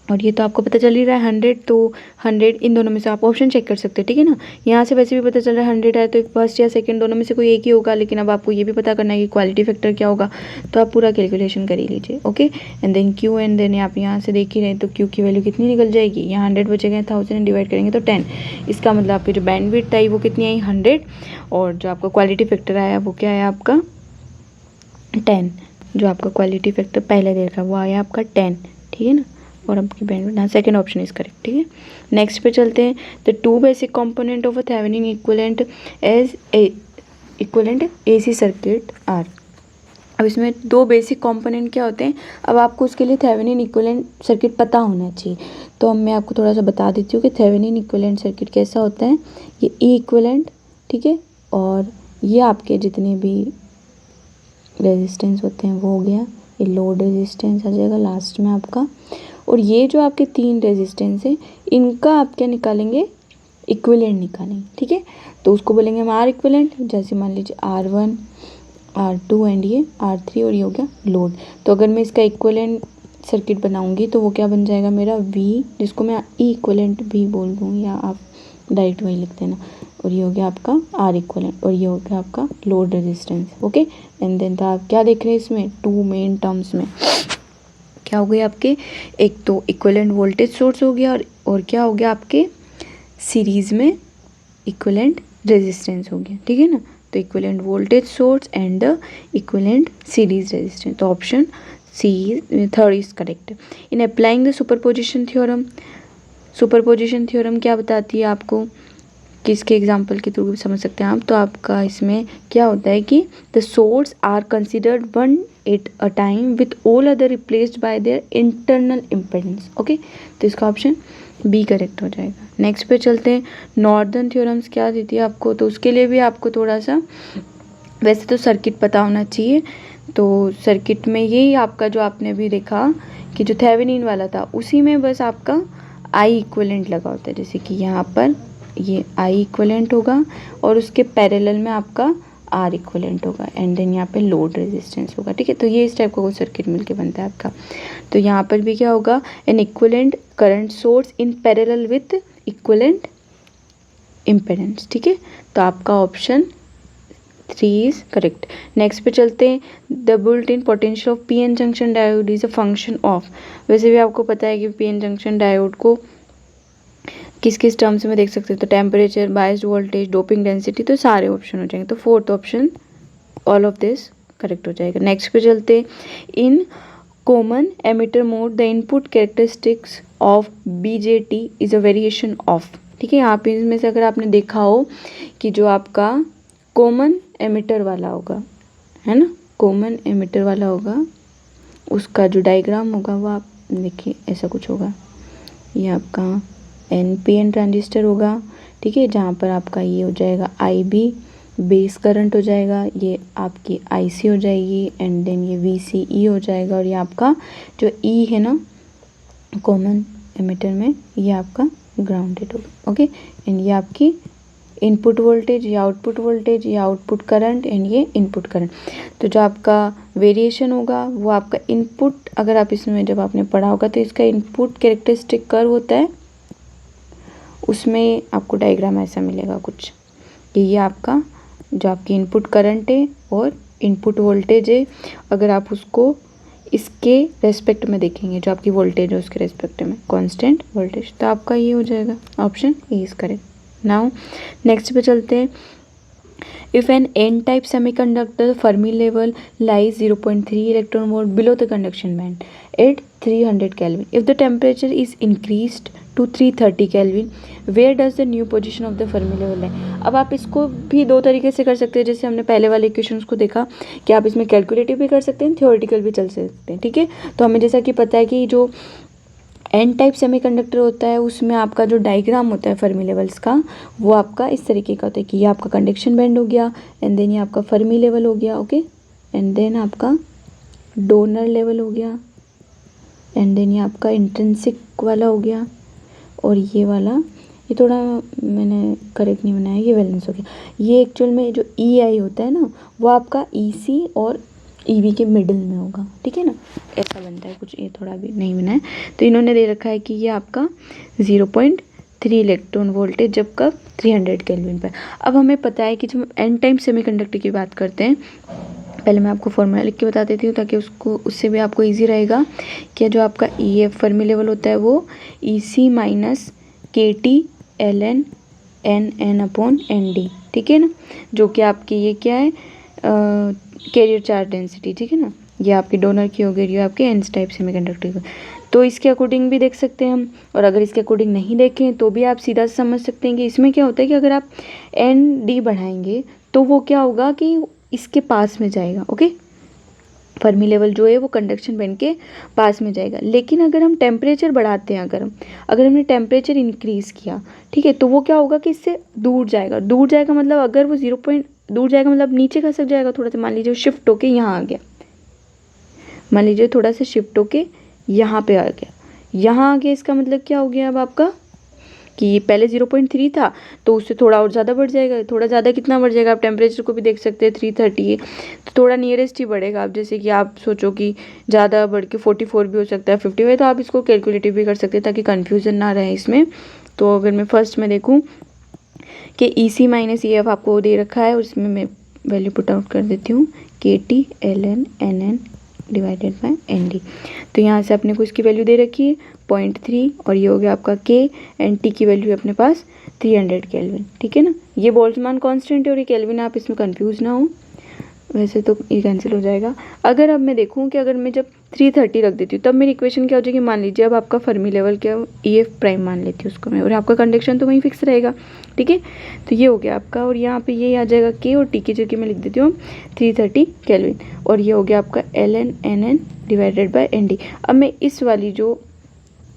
और ये तो आपको पता चल ही रहा है 100, तो 100 इन दोनों में से आप ऑप्शन चेक कर सकते हैं, ठीक है ना। यहाँ से वैसे भी पता चल रहा है 100 है, तो फर्स्ट या सेकंड दोनों में से कोई एक ही होगा, लेकिन अब आपको ये भी पता करना है कि क्वालिटी फैक्टर क्या होगा, तो आप पूरा कैलकुलेशन कर ही लीजिए, okay. And then Q, and then आप यहाँ से देख ही रहे हैं, तो क्यू की वैल्यू कितनी निकल जाएगी, यहाँ 100 बचेगा, 1000 डिवाइड करेंगे तो 10। इसका मतलब आपकी जो बैंडविड्थ आई वो कितनी आई, 100, और जो आपका क्वालिटी फैक्टर आया वो क्या है आपका 10। जो आपका क्वालिटी फैक्टर पहले दे रखा वो आया आपका 10, ठीक है ना। और आपकी बैंडविड्थ, हाँ सेकंड ऑप्शन इज करेक्ट, ठीक है। नेक्स्ट पे चलते हैं। The two basic component of a Thevenin equivalent as equivalent AC circuit are. अब इसमें दो बेसिक कंपोनेंट क्या होते हैं, अब आपको उसके लिए थेवेनिन इक्विवेलेंट सर्किट पता होना चाहिए। तो अब मैं आपको थोड़ा सा बता देती हूँ कि थेवेनिन इक्विवेलेंट सर्किट कैसा होता है। ये ई इक्विवेलेंट, ठीक है, और ये आपके जितने भी रेजिस्टेंस होते हैं वो हो गया, ये लोड रेजिस्टेंस आ जाएगा लास्ट में आपका, और ये जो आपके 3 रेजिस्टेंस है इनका आप क्या निकालेंगे, इक्विवेलेंट निकालेंगे, ठीक है। तो उसको बोलेंगे हम आर इक्विवेलेंट, जैसे मान लीजिए R1 R2 एंड ये R3, और ये हो गया लोड। तो अगर मैं इसका इक्विवेलेंट सर्किट बनाऊंगी तो वो क्या बन जाएगा मेरा V, जिसको मैं ई इक्विवेलेंट भी बोल दूँ, या आप डायरेक्ट वही लिख देना, और ये हो गया आपका आर इक्विवेलेंट, और ये हो गया आपका load resistance, okay. And then तो आप क्या देख रहे हैं इसमें, 2 मेन टर्म्स में क्या हो गया आपके, एक तो इक्विवेलेंट वोल्टेज सोर्स हो गया, और क्या हो गया आपके सीरीज़ में इक्विवेलेंट रेजिस्टेंस हो गया, ठीक है ना। तो equivalent voltage source and the equivalent series resistance, तो option C third is correct. In applying the superposition theorem, superposition theorem क्या बताती है आपको, किसके एग्जाम्पल के थ्रू भी समझ सकते हैं आप। तो आपका इसमें क्या होता है कि the source are considered one at a time with all other replaced by their internal impedance, okay. तो इसका ऑप्शन बी करेक्ट हो जाएगा। नेक्स्ट पे चलते हैं। नॉर्दर्न थ्योरम्स क्या देती है आपको, तो उसके लिए भी आपको थोड़ा सा वैसे तो सर्किट पता होना चाहिए। तो सर्किट में यही आपका जो आपने भी देखा कि जो थेवेनिन वाला था उसी में बस आपका आई इक्विवेलेंट लगा होता है, जैसे कि यहाँ पर ये आई इक्विवेलेंट होगा और उसके पैरेलल में आपका आर इक्वलेंट होगा एंड देन यहाँ पे लोड रेजिस्टेंस होगा, ठीक है। तो ये इस टाइप का कोई सर्किट मिलके बनता है आपका। तो यहाँ पर भी क्या होगा, an equivalent current source in parallel with equivalent impedance, ठीक है। तो आपका ऑप्शन 3 इज करेक्ट। नेक्स्ट पे चलते हैं, the built in potential of PN junction diode is a function of. वैसे भी आपको पता है कि पीएन जंक्शन डायोड को किस किस टर्म्स में देख सकते हैं, तो temperature, biased voltage, doping density, तो सारे ऑप्शन हो जाएंगे। तो fourth option all of this correct हो जाएगा। नेक्स्ट पे चलते हैं, in common emitter mode the input characteristics of BJT is a variation of, ठीक है। यहाँ पे इसमें से अगर आपने देखा हो कि जो आपका कॉमन एमिटर वाला होगा, है ना, कॉमन एमिटर वाला होगा, उसका जो डायग्राम होगा वो आप देखिए ऐसा कुछ होगा। ये आपका एनपीएन ट्रांजिस्टर होगा, ठीक है, जहाँ पर आपका ये हो जाएगा आईबी बेस करंट हो जाएगा, ये आपकी आईसी हो जाएगी एंड देन ये वीसीई हो जाएगा, और ये आपका जो ई है ना कॉमन एमिटर में, ये आपका ग्राउंडेड होगा, ओके। एंड ये आपकी इनपुट वोल्टेज, ये आउटपुट वोल्टेज, ये आउटपुट करंट एंड ये इनपुट करंट। तो जो आपका वेरिएशन होगा वो आपका इनपुट, अगर आप इसमें जब आपने पढ़ा होगा तो इसका इनपुट कैरेक्टरिस्टिक कर्व होता है, उसमें आपको डायग्राम ऐसा मिलेगा कुछ, ये आपका जो आपकी इनपुट करंट है और इनपुट वोल्टेज है। अगर आप उसको इसके रेस्पेक्ट में देखेंगे, जो आपकी वोल्टेज है उसके रेस्पेक्ट में कांस्टेंट वोल्टेज, तो आपका ये हो जाएगा option A is correct. Now next पे चलते हैं, if an N type semiconductor Fermi level lies 0.3 electron volt below the conduction band at 300 Kelvin, if the temperature is increased to 330 Kelvin, where does the new position of the Fermi level है। अब आप इसको भी दो तरीके से कर सकते हैं, जैसे हमने पहले वाले इक्वेशंस को देखा कि आप इसमें कैलकुलेटिव भी कर सकते हैं, थ्योरेटिकल भी चल सकते हैं, ठीक है। तो हमें जैसा कि पता है कि जो एन टाइप सेमीकंडक्टर होता है उसमें आपका जो डायग्राम होता है फर्मी लेवल्स का, वो आपका इस तरीके का होता है कि ये आपका कंडक्शन बैंड हो गया एंड देन ये आपका फर्मी लेवल हो गया, ओके, एंड देन आपका डोनर लेवल हो गया एंड देन ये आपका इंट्रिंसिक वाला हो गया, और ये वाला, ये थोड़ा मैंने करेक्ट नहीं बनाया, ये वैलेंस हो गया। ये एक्चुअल में जो ई आई होता है ना, वो आपका ई सी और ई वी के मिडिल में होगा, ठीक है ना, ऐसा बनता है कुछ, ये थोड़ा भी नहीं बना है। तो इन्होंने दे रखा है कि ये आपका 0.3 इलेक्ट्रॉन वोल्ट है, जब कब 300 केल्विन पर। अब हमें पता है कि जब एन टाइप सेमीकंडक्टर की बात करते हैं, पहले मैं आपको फॉर्मूला लिख के बता देती हूँ ताकि उससे भी आपको इजी रहेगा कि जो आपका ई एफ फर्मी लेवल होता है वो E C minus K T L N N N upon N D, ठीक है ना, जो कि आपकी ये क्या है, कैरियर चार्ज डेंसिटी, ठीक है ना, ये आपकी डोनर की हो गई, ये आपके एन टाइप सेमीकंडक्टर की। तो इसके अकॉर्डिंग भी देख सकते हैं हम, और अगर इसके अकॉर्डिंग नहीं देखें तो भी आप सीधा समझ सकते हैं कि इसमें क्या होता है कि अगर आप एन डी बढ़ाएंगे तो वो क्या होगा कि इसके पास में जाएगा, ओके, फर्मी लेवल जो है वो कंडक्शन बैंड के पास में जाएगा। लेकिन अगर हम टेम्परेचर बढ़ाते हैं, अगर हमने टेम्परेचर इंक्रीज़ किया, ठीक है, तो वो क्या होगा कि इससे दूर जाएगा, मतलब अगर वो दूर जाएगा मतलब नीचे खसक जाएगा थोड़ा सा, मान लीजिए शिफ्ट होके यहाँ आ गया, मान लीजिए थोड़ा सा शिफ्ट होके यहाँ पे आ गया, यहाँ आ गया, इसका मतलब क्या हो गया अब आपका कि पहले 0.3 था तो उससे थोड़ा और ज़्यादा बढ़ जाएगा, थोड़ा ज़्यादा कितना बढ़ जाएगा, आप टेम्परेचर को भी देख सकते हैं 330 है, तो थोड़ा नियरेस्ट ही बढ़ेगा। आप जैसे कि आप सोचो कि ज़्यादा बढ़ के 44 भी हो सकता है, 55, तो आप इसको कैलकुलेटिव भी कर सकते हैं ताकि कन्फ्यूज़न ना रहे इसमें। तो अगर मैं फर्स्ट में देखूँ कि ई सी माइनस ई एफ आपको दे रखा है, उसमें मैं वैल्यू पुट आउट कर देती हूँ, K T L N N N divided by N D. तो यहाँ से अपने को इसकी वैल्यू दे रखी है 0.3, और ये हो गया आपका के, एंड टी की वैल्यू अपने पास 300 केल्विन, ठीक है ना। ये बोल्ट्जमान कांस्टेंट है और ये केल्विन, आप इसमें कंफ्यूज ना हो, वैसे तो ये कैंसिल हो जाएगा। अगर अब मैं देखूँ कि अगर मैं जब 330 रख देती हूँ तब मेरी इक्वेशन क्या हो जाएगी, मान लीजिए अब आपका फर्मी लेवल क्या हो, ई एफ प्राइम मान लेती हूँ उसको मैं, और आपका कंडक्शन तो वहीं फिक्स रहेगा, ठीक है। तो ये हो गया आपका, और यहाँ पे ये आ जाएगा के, और टी की जगह मैं लिख देती हूँ 330 केल्विन, और ये हो गया आपका L N N N divided by N D. अब मैं इस वाली जो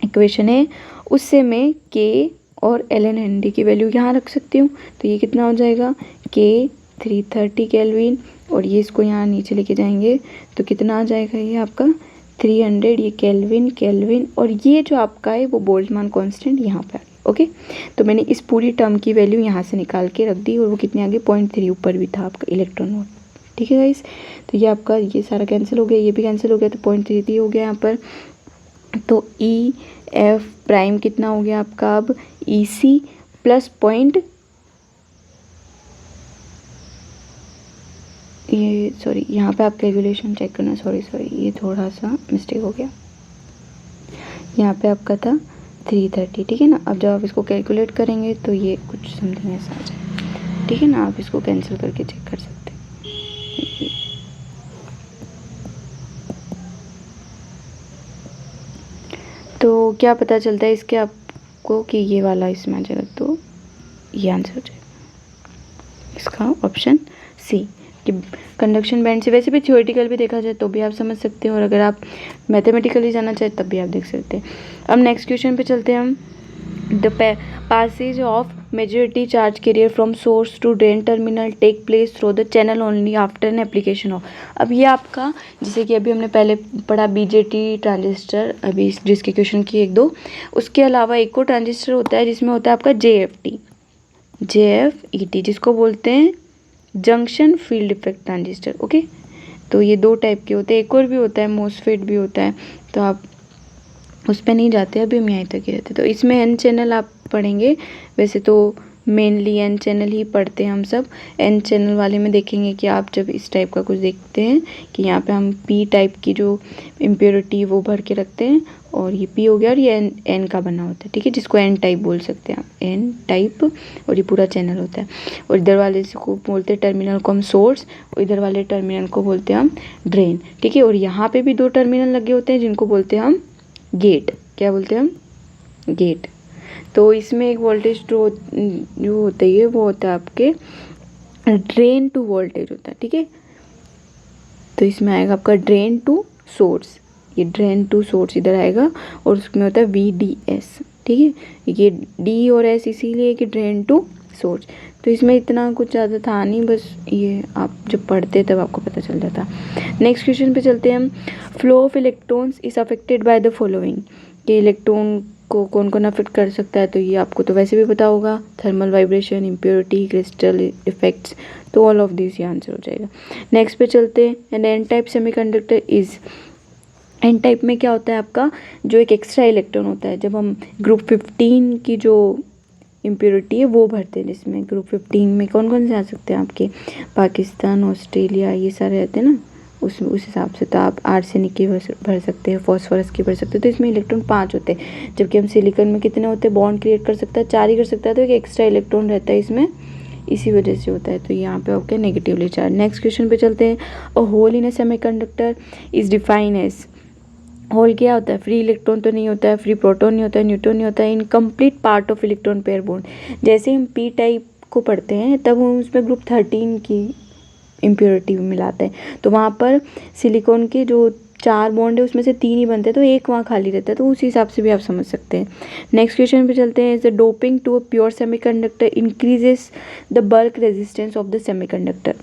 इक्वेशन है उससे मैं के और एल एन एन डी की वैल्यू यहाँ रख सकती हूँ, तो ये कितना हो जाएगा, के 330 केल्विन, और ये इसको यहाँ नीचे लेके जाएंगे तो कितना आ जाएगा, ये आपका 300, ये केल्विन, और ये जो आपका है वो बोल्ट्जमान कांस्टेंट यहाँ पे आ गया, ओके, तो मैंने इस पूरी टर्म की वैल्यू यहाँ से निकाल के रख दी और वो कितने आगे 0.3 ऊपर भी था आपका इलेक्ट्रॉन वोल्ट। ठीक है गाइस, तो ये आपका ये सारा कैंसिल हो गया, ये भी कैंसिल हो गया, तो 0.33 हो गया यहाँ पर। तो ई एफ प्राइम कितना हो गया आपका अब ई सी प्लस पॉइंट, ये सॉरी यहाँ पे आप कैलकुलेशन चेक करना, सॉरी ये थोड़ा सा मिस्टेक हो गया, यहाँ पे आपका था 330। ठीक है ना, अब जब आप इसको कैलकुलेट करेंगे तो ये कुछ समथिंग ऐसा आ जाए। ठीक है ना, आप इसको कैंसिल करके चेक कर सकते हैं। तो क्या पता चलता है इसके आपको कि ये वाला इसमें आ जाएगा, तो ये आंसर हो जाएगा इसका ऑप्शन सी कि कंडक्शन बैंड से। वैसे भी थ्योरेटिकल भी देखा जाए तो भी आप समझ सकते हैं, और अगर आप मैथमेटिकली जाना चाहें तब भी आप देख सकते हैं। अब नेक्स्ट क्वेश्चन पे चलते हैं हम। The passage of majority charge carrier from source to drain terminal take place through the channel only after an application of। अब ये आपका जैसे कि अभी हमने पहले पढ़ा बीजेटी ट्रांजिस्टर, अभी जिसके क्वेश्चन की एक दो, उसके अलावा एक और ट्रांजिस्टर होता है जिसमें होता है आपका JFET जिसको बोलते हैं junction field effect transistor. Okay, तो ये दो टाइप के होते हैं, एक और भी होता है मोसफेट भी होता है, तो आप उस पर नहीं जाते, अभी हम यहीं तक ही रहते। तो इसमें एन चैनल आप पढ़ेंगे, वैसे तो मेनली एन चैनल ही पढ़ते हैं हम सब। एन चैनल वाले में देखेंगे कि आप जब इस टाइप का कुछ देखते हैं कि यहाँ पे हम पी टाइप की जो इम्प्योरिटी वो भर के रखते हैं, और ये पी हो गया और ये एन का बना होता है। ठीक है, जिसको एन टाइप बोल सकते हैं आप, एन टाइप, और ये पूरा चैनल होता है। और इधर वाले को बोलते हैं टर्मिनल को हम सोर्स, और इधर वाले टर्मिनल को बोलते हैं हम ड्रेन। ठीक है, और यहाँ पे भी दो टर्मिनल लगे होते हैं जिनको बोलते हैं हम गेट। क्या बोलते हैं हम? गेट। तो इसमें एक वोल्टेज जो होता है वो होता है आपके ड्रेन टू वोल्टेज होता है। ठीक है, तो इसमें आएगा आपका ड्रेन टू सोर्स, ये ड्रेन टू सोर्स इधर आएगा, और उसमें होता है VDS। ठीक है, ये D और S इसीलिए कि ड्रेन टू सोर्स। तो इसमें इतना कुछ ज़्यादा था नहीं, बस ये आप जब पढ़ते तब आपको पता चल जाता। नेक्स्ट क्वेश्चन पे चलते हैं हम। Flow of electrons is affected by the following, कि इलेक्ट्रॉन को कौन कौन अफेक्ट कर सकता है, तो ये आपको तो वैसे भी पता होगा, thermal vibration, impurity, crystal effects, तो ऑल ऑफ दिस ये आंसर हो जाएगा। नेक्स्ट पे चलते हैं। An N type semiconductor is, N type में क्या होता है आपका, जो एक एक्स्ट्रा इलेक्ट्रॉन होता है जब हम ग्रुप 15 की जो इम्प्योरिटी है वो भरते हैं, जिसमें ग्रुप 15 में कौन कौन से आ सकते हैं आपके, पाकिस्तान, ऑस्ट्रेलिया, ये सारे रहते हैं ना, उस हिसाब से। तो आप आर्सेनिक की भर सकते हैं, फॉस्फोरस की भर सकते हैं, तो इसमें इलेक्ट्रॉन 5 होते हैं, जबकि हम सिलिकॉन में कितने होते हैं, बॉन्ड क्रिएट कर सकता है 4 ही कर सकता है, तो एक एक्स्ट्रा इलेक्ट्रॉन रहता है इसमें, इसी वजह से होता है। तो यहाँ पे आपके नेगेटिवली चार्ज। नेक्स्ट क्वेश्चन पे चलते हैं। A hole in a semiconductor is define as, hole क्या होता है, फ्री इलेक्ट्रॉन तो नहीं होता है, फ्री प्रोटॉन नहीं होता है, न्यूट्रॉन नहीं होता है, incomplete part of electron pair bond. जैसे हम पी टाइप को पढ़ते हैं तब हम उसमें ग्रुप 13 की इम्प्योरिटी मिलाते हैं, तो वहाँ पर सिलिकॉन के जो 4 बॉन्ड है उसमें से 3 ही बनते हैं, तो एक वहाँ खाली रहता है, तो उस हिसाब से भी आप समझ सकते हैं। नेक्स्ट क्वेश्चन पे चलते हैं। The doping to a pure semiconductor increases the bulk resistance of the semiconductor.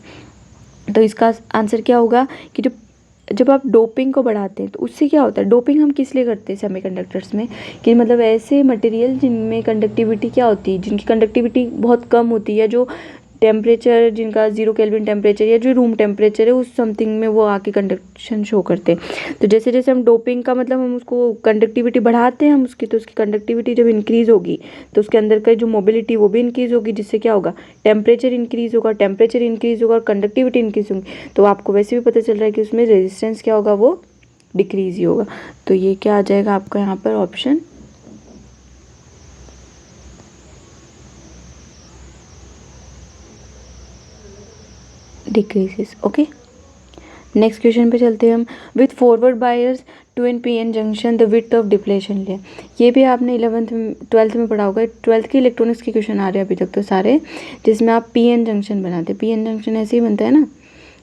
तो इसका आंसर क्या होगा कि जब आप डोपिंग को बढ़ाते हैं तो उससे क्या होता है, डोपिंग हम किस लिए करते हैं सेमीकंडक्टर्स में, कि मतलब ऐसे मटेरियल जिनमें कंडक्टिविटी क्या होती है, जिनकी कंडक्टिविटी बहुत कम होती है, जो टेम्परेचर जिनका 0 केल्विन टेम्परेचर या जो रूम टेम्परेचर है उस समथिंग में वो आके कंडक्शन शो करते हैं। तो जैसे जैसे हम डोपिंग का मतलब हम उसको कंडक्टिविटी बढ़ाते हैं हम उसकी, तो उसकी कंडक्टिविटी जब इंक्रीज़ होगी तो उसके अंदर का जो मोबिलिटी वो भी इंक्रीज़ होगी, जिससे क्या होगा, टेम्परेचर इंक्रीज़ होगा, टेम्परेचर इंक्रीज़ होगा और कंडक्टिविटी इंक्रीज़ होगी। तो आपको वैसे भी पता चल रहा है कि उसमें रेजिस्टेंस क्या होगा, वो डिक्रीज़ ही होगा। तो ये क्या आ जाएगा आपका यहाँ पर option decreases. Okay, next question पे चलते हैं हम। With forward bias to N P N junction the width of depletion layer, ये भी आपने 12th में पढ़ा होगा। 12th के इलेक्ट्रॉनिक्स के क्वेश्चन आ रहे हैं अभी तक तो सारे, जिसमें आप पी एन जंक्शन बनाते हैं। पी एन जंक्शन ऐसे ही बनता है ना,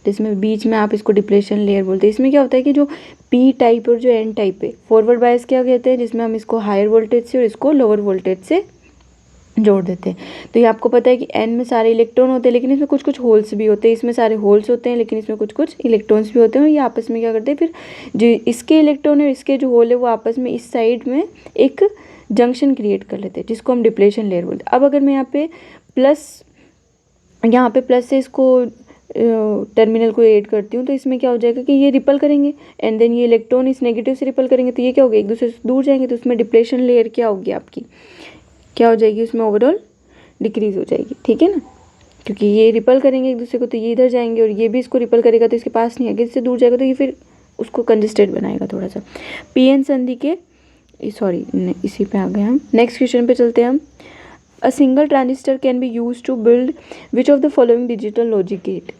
जिसमें बीच में आप इसको डिप्लेशन लेयर बोलते हैं। इसमें क्या होता है कि जो पी टाइप और जो एन टाइप है, फॉरवर्ड बायस क्या कहते हैं, जिसमें हम इसको हायर वोल्टेज से और इसको लोअर वोल्टेज से जोड़ देते हैं। तो ये आपको पता है कि एन में सारे इलेक्ट्रॉन होते हैं, लेकिन इसमें कुछ कुछ होल्स भी होते हैं। इसमें सारे होल्स होते हैं लेकिन इसमें कुछ कुछ इलेक्ट्रॉन्स भी होते हैं, और ये आपस में क्या करते हैं, फिर जो इसके इलेक्ट्रॉन है इसके जो होल है वो आपस में इस साइड में एक जंक्शन क्रिएट कर लेते हैं जिसको हम डिप्लेशन लेयर बोलते हैं। अब अगर मैं यहाँ पे प्लस से इसको टर्मिनल को ऐड करती हूँ तो इसमें क्या हो जाएगा कि ये रिपल करेंगे एंड देन ये इलेक्ट्रॉन इस नेगेटिव से रिपल करेंगे तो ये क्या होगा, एक दूसरे से दूर जाएंगे, तो उसमें डिप्लेशन लेयर क्या होगी आपकी, क्या हो जाएगी, उसमें ओवरऑल डिक्रीज हो जाएगी, ठीक है ना, क्योंकि ये रिपल करेंगे एक दूसरे को तो ये इधर जाएंगे और ये भी इसको रिपल करेगा तो इसके पास नहीं आएगा, इससे दूर जाएगा तो ये फिर उसको कंजेस्टेड बनाएगा थोड़ा सा। पीएन संधि के सॉरी इसी पे आ गए हम, नेक्स्ट क्वेश्चन पे चलते हैं हम। A single transistor can be use to build which of the following digital logic gate.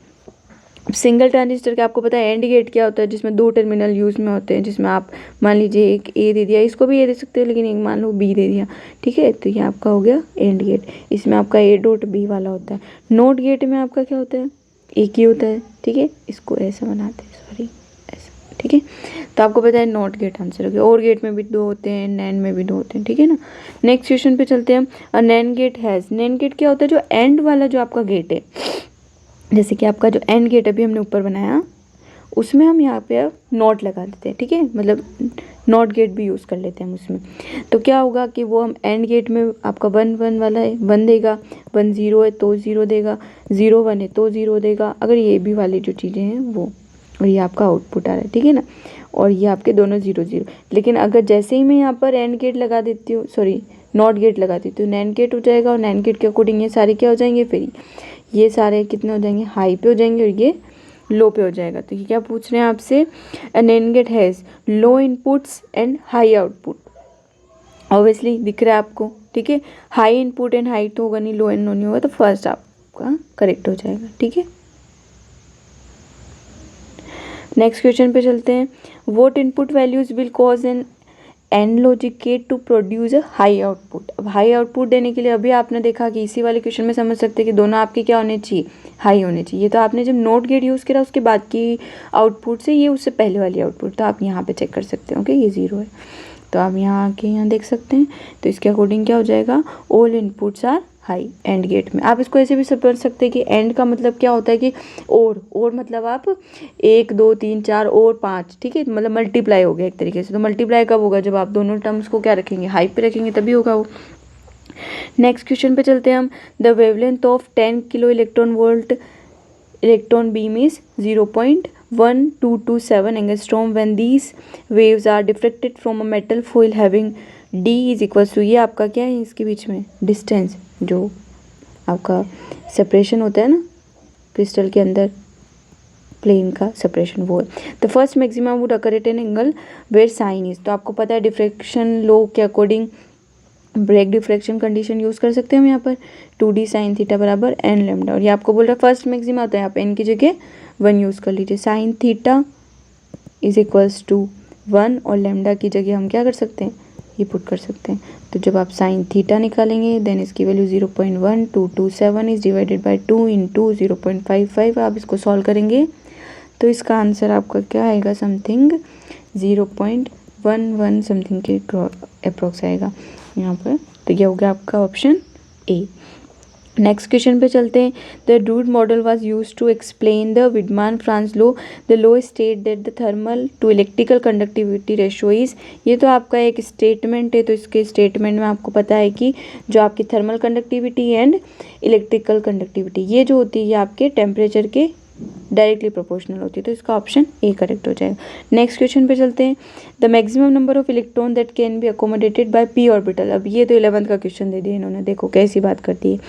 Single transistor का आपको पता है एंड गेट क्या होता है, जिसमें 2 टर्मिनल यूज में होते हैं, जिसमें आप मान लीजिए एक ए दे दिया, इसको भी ए दे सकते हो लेकिन एक मान लो बी दे दिया, ठीक है, तो ये आपका हो गया एंड गेट, इसमें आपका ए डॉट बी वाला होता है। नोट गेट में आपका क्या होता है, एक ही होता है, ठीक है, इसको ऐसा बनाते हैं, सॉरी ऐसा, ठीक है, तो आपको पता है नॉट गेट आंसर हो गया। और गेट में भी 2 होते हैं, नैन में भी 2 होते हैं, ठीक है ना। नेक्स्ट क्वेश्चन पे चलते हैं हम। A NAND gate has, NAND gate क्या होता है, जो एंड वाला जो आपका गेट है, जैसे कि आपका जो एंड गेट अभी हमने ऊपर बनाया उसमें हम यहाँ पे अब नॉट लगा देते हैं, ठीक है, मतलब नॉट गेट भी यूज़ कर लेते हैं हम उसमें। तो क्या होगा कि वो हम एंड गेट में आपका 1 1 वाला है 1 देगा, 1 0 है तो 0 देगा, 0 1 है तो 0 देगा, अगर ये भी वाली जो चीज़ें हैं वो, और ये आपका आउटपुट आ रहा है, ठीक है ना, और ये आपके दोनों 0 0। लेकिन अगर जैसे ही मैं यहाँ पर एंड गेट लगा देती हूँ, सॉरी नॉट गेट लगा देती हूँ, नैन गेट हो जाएगा और नैन गेट के अकॉर्डिंग ये सारे क्या हो जाएंगे, फिर ये सारे कितने हो जाएंगे, हाई पे हो जाएंगे और ये लो पे हो जाएगा। तो ये क्या पूछ रहे हैं आपसे, a NAND gate has low inputs and high output, obviously दिख रहा है आपको, ठीक है, हाई इनपुट एंड हाई तो होगा नहीं, लो एंड नो नहीं होगा, तो फर्स्ट आपका करेक्ट हो जाएगा, ठीक है। नेक्स्ट क्वेश्चन पे चलते हैं। What input values will cause an AND logic gate to produce a high output. अब हाई आउटपुट देने के लिए अभी आपने देखा कि इसी वाले क्वेश्चन में समझ सकते हैं कि दोनों आपके क्या होने चाहिए, हाई होने चाहिए। तो आपने जब नोट गेट यूज़ करा उसके बाद की आउटपुट से ये उससे पहले वाली आउटपुट, तो आप यहाँ पे चेक कर सकते हो कि ये 0 है, तो आप यहाँ आके यहाँ देख सकते हैं, तो इसके अकॉर्डिंग क्या हो जाएगा, all inputs are high AND gate में। आप इसको ऐसे भी समझ सकते हैं कि एंड का मतलब क्या होता है कि और मतलब आप 1 2 3 4 और 5, ठीक है, मतलब मल्टीप्लाई हो गया एक तरीके से। तो मल्टीप्लाई कब होगा, जब आप दोनों टर्म्स को क्या रखेंगे, हाई पे रखेंगे, तभी होगा वो। नेक्स्ट क्वेश्चन पे चलते हैं हम। The wavelength of 10 kilo electron volt electron beam is 0.1227 angstrom when these waves are diffracted from a metal foil having d is equals to, ये आपका क्या है, इसके बीच में डिस्टेंस, जो आपका सेपरेशन होता है ना क्रिस्टल के अंदर प्लेन का सेपरेशन, वो है। The first maximum would occur at an angle where sine is, तो आपको पता है डिफ्रेक्शन लॉ के according Bragg diffraction condition use कर सकते हैं हम यहाँ पर 2d साइन थीटा बराबर n लैम्डा, और ये आपको बोल रहा है फर्स्ट मैक्सिमा होता है, यहाँ पे n की जगह 1 यूज़ कर लीजिए, sine theta is equals to 1 और लैम्डा की जगह हम क्या कर सकते हैं, ये पुट कर सकते हैं। तो जब आप साइन थीटा निकालेंगे देन इसकी value 0.1227 is divided by 2 into 0.55, आप इसको सॉल्व करेंगे तो इसका आंसर आपका क्या आएगा, समथिंग 0.11 समथिंग के अप्रोक्स आएगा यहाँ पर। तो ये हो गया आपका ऑप्शन ए। नेक्स्ट क्वेश्चन पे चलते हैं। The Drude model was used to explain the Wiedemann Franz law. The law state that the thermal to electrical conductivity ratio is, ये तो आपका एक स्टेटमेंट है, तो इसके स्टेटमेंट में आपको पता है कि जो आपकी thermal conductivity and electrical conductivity ये जो होती है ये आपके टेम्परेचर के डायरेक्टली प्रोपोर्शनल होती है, तो इसका ऑप्शन ए करेक्ट हो जाएगा। नेक्स्ट क्वेश्चन पे चलते हैं। The maximum number of electron that can be accommodated by P orbital. अब ये तो 11th का क्वेश्चन दे दिया इन्होंने, देखो कैसी बात करती है,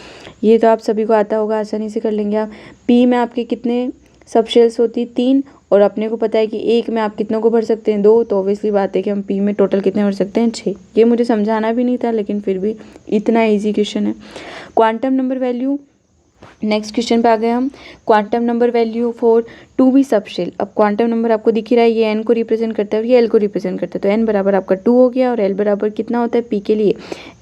ये तो आप सभी को आता होगा, आसानी से कर लेंगे आप। पी में आपके कितने सब शेल्स होती है, 3, और अपने को पता है कि एक में आप कितनों को भर सकते हैं, 2, तो ऑब्वियसली बात है कि हम पी में टोटल कितने भर सकते हैं, 6। ये मुझे समझाना भी नहीं था लेकिन फिर भी इतना ईजी क्वेश्चन है। Quantum number value, next question पे आ गए हम। Quantum number value for 2b subshell. अब क्वांटम नंबर आपको दिख ही रहा है, ये n को रिप्रेजेंट करता है और ये l को रिप्रेजेंट करता है, तो n बराबर आपका 2 हो गया और l बराबर कितना होता है p के लिए,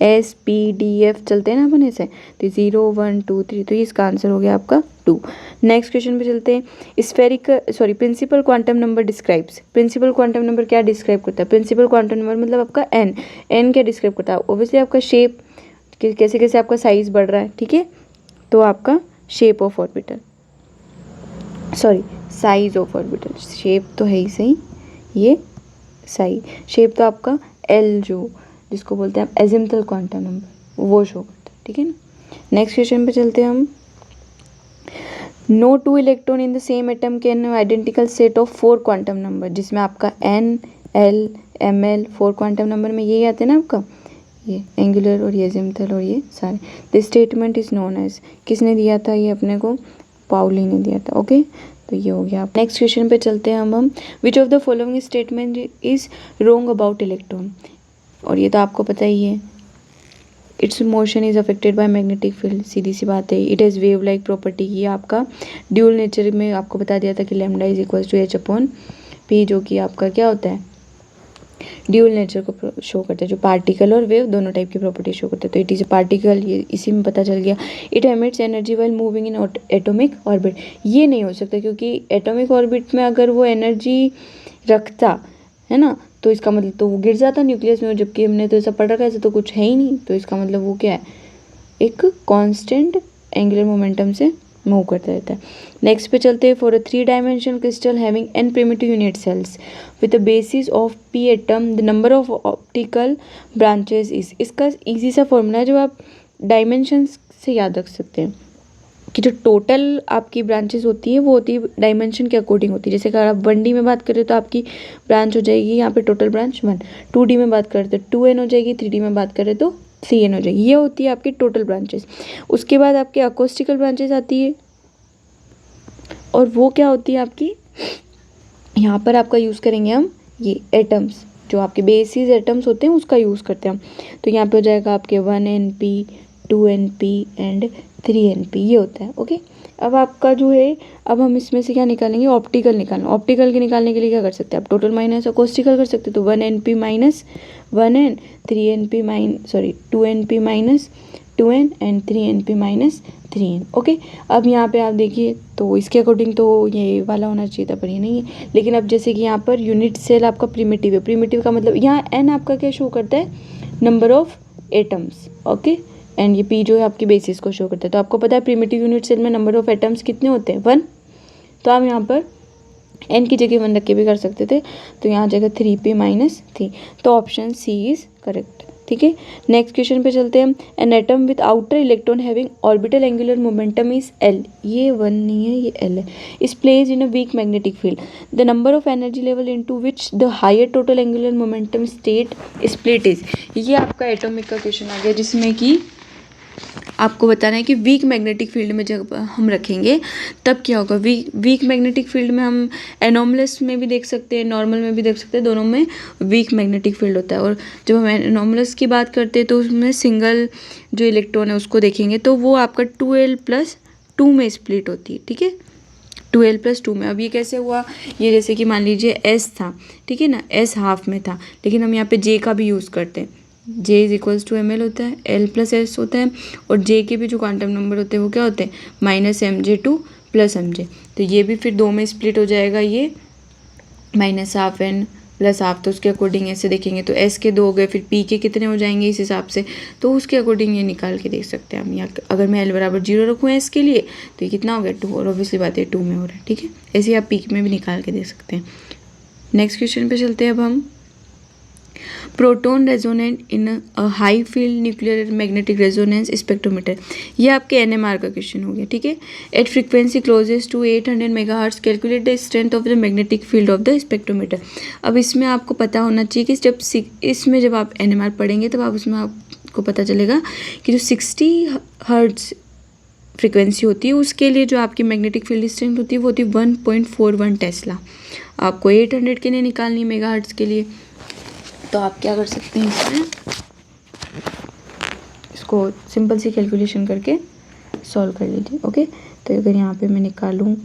s p d f चलते हैं ना अपन ऐसे, तो 0 1 2 3, तो ये इसका आंसर हो गया आपका 2। नेक्स्ट क्वेश्चन पे चलते हैं। Spherical principal quantum number describes. Principal quantum number क्या डिस्क्राइब करता है, प्रिंसिपल क्वांटम नंबर मतलब आपका n क्या डिस्क्राइब करता है, ऑब्वियसली आपका शेप, कैसे कैसे आपका साइज बढ़ रहा है, ठीक है, तो आपका shape of orbital, sorry size of orbital, shape तो है ही सही, ये साइज, शेप तो आपका एल जो जिसको बोलते हैं आप एजिम्पटल क्वांटम नंबर, वो शो करता है, ठीक है ना। नेक्स्ट क्वेश्चन पे चलते हैं हम। No two electron in the same atom can identical set of 4 quantum number, जिसमें आपका N, L, ML 4 quantum number में यही आते हैं ना आपका, ये एंगुलर और ये एजिम्पटल और ये सारे। The statement is known as, किसने दिया था ये अपने को, पाउली ने दिया था, ओके। तो ये हो गया। नेक्स्ट क्वेश्चन पे चलते हैं हम which of the following statement is wrong about electron, और ये तो आपको पता ही है। Its motion is affected by magnetic field, सीधी सी बात है। It is wave like property, ये आपका ड्यूल नेचर में आपको बता दिया था कि lambda is equal to h/p, जो कि आपका क्या होता है, ड्यूल नेचर को शो करता है, जो पार्टिकल और वेव दोनों टाइप की प्रॉपर्टी शो करता है। तो इट इज़ ए पार्टिकल, ये इसी में पता चल गया। It emits energy while moving in atomic orbit, ये नहीं हो सकता क्योंकि एटॉमिक ऑर्बिट में अगर वो एनर्जी रखता है ना, तो इसका मतलब तो वो गिर जाता न्यूक्लियस में, जबकि हमने तो ऐसा पढ़ रखा है, ऐसा तो कुछ है ही नहीं। तो इसका मतलब वो क्या है, एक कांस्टेंट एंगुलर मोमेंटम से मूव करता रहता है। नेक्स्ट पे चलते हैं। For a 3 dimensional crystal having n primitive unit cells with the basis of p atom, the number of optical branches is, इसका इजी सा फॉर्मूला है जो आप डायमेंशन से याद रख सकते हैं कि जो टोटल आपकी ब्रांचेस होती है वो होती है डायमेंशन के अकॉर्डिंग होती है। जैसे अगर आप 1D में बात करें तो आपकी ब्रांच हो जाएगी यहाँ पे टोटल ब्रांच 1, 2D में बात करें तो 2n हो जाएगी, 3D में बात करें तो 3n हो जाएगी। ये होती है आपकी टोटल ब्रांचेस। उसके बाद आपकी अकोस्टिकल ब्रांचेस आती है, और वो क्या होती है आपकी, यहाँ पर आपका यूज़ करेंगे हम ये एटम्स, जो आपके बेसिस एटम्स होते हैं उसका यूज़ करते हैं हम। तो यहाँ पे हो जाएगा आपके 1np, 2np एंड 3np, ये होता है, ओके। अब आपका जो है, अब हम इसमें से क्या निकालेंगे, ऑप्टिकल निकालना। ऑप्टिकल के निकालने के लिए क्या कर सकते हैं आप, टोटल माइनस अकोस्टिकल कर सकते हैं। तो 1np minus 1n, 2np minus 2n and 3np minus 3n, okay. अब यहाँ पे आप देखिए तो इसके अकॉर्डिंग तो ये वाला होना चाहिए था, पर ये नहीं है। लेकिन अब जैसे कि यहाँ पर यूनिट सेल आपका प्रिमिटिव है, प्रिमिटिव का मतलब यहाँ n आपका क्या शो करता है, number of atoms, okay. And ये p जो है आपकी बेसिस को शो करता है। तो आपको पता है प्रिमिटिव यूनिट सेल में नंबर ऑफ एटम्स कितने होते हैं, 1। तो आप यहाँ पर n की जगह 1 रख के भी कर सकते थे। तो यहाँ जगह 3p माइनस 3, तो ऑप्शन सी इज करेक्ट, ठीक है। नेक्स्ट क्वेश्चन पे चलते हैं। An atom with outer electron having orbital angular momentum is L, ये 1 नहीं है, ये L है। Is placed in a weak magnetic field, the number of energy level into which the higher total angular momentum state split is, ये आपका atomic का question आ गया, जिसमें कि आपको बताना है कि वीक मैग्नेटिक फील्ड में जब हम रखेंगे तब क्या होगा। वीक मैग्नेटिक फील्ड में हम एनोमलस में भी देख सकते हैं, नॉर्मल में भी देख सकते हैं, दोनों में वीक मैग्नेटिक फील्ड होता है। और जब हम एनोमलस की बात करते हैं तो उसमें सिंगल जो इलेक्ट्रॉन है उसको देखेंगे तो वो आपका 2l+2 में स्प्लिट होती है, ठीक है, 2l+2 में। अब ये कैसे हुआ, ये जैसे कि मान लीजिए S था, ठीक है ना, S हाफ में था, लेकिन हम यहाँ पे J का भी यूज़ करते हैं। J is equals to ml होता है, L+S होता है, और J के भी जो क्वांटम नंबर होते हैं वो क्या होते हैं, -mj2 + mj। तो ये भी फिर 2 में स्प्लिट हो जाएगा, ये -12n + ½ तो उसके अकॉर्डिंग ऐसे देखेंगे तो S के 2 हो गए, फिर P के कितने हो जाएंगे इस हिसाब से, तो उसके अकॉर्डिंग ये निकाल के देख सकते हैं हम। यहाँ अगर मैं L = 0 रखूँ S के लिए तो ये कितना हो गया 2, और ऑब्वियसली बात है 2 में हो रहा है, ठीक है। ऐसे ही आप P में भी निकाल के देख सकते हैं। नेक्स्ट क्वेश्चन पे चलते हैं अब हम। Proton resonant in a high field nuclear magnetic resonance spectrometer, ये आपके NMR का क्वेश्चन हो गया, ठीक है। At frequency closest to 800 megahertz calculate the strength of the magnetic field of the spectrometer. अब इसमें आपको पता होना चाहिए कि जब आप NMR पढ़ेंगे तब आप उसमें आपको पता चलेगा कि जो 60 हर्ट्ज फ्रीक्वेंसी होती है उसके लिए जो आपकी मैग्नेटिक फील्ड स्ट्रेंथ होती है वो होती है 1.41 टेस्ला। आपको 800 के लिए निकालनी है मेगाहर्ट्ज के लिए, तो आप क्या कर सकते हैं, इसमें इसको सिंपल सी कैलकुलेशन करके सॉल्व कर लीजिए, ओके। तो अगर यहाँ पे मैं निकालूँ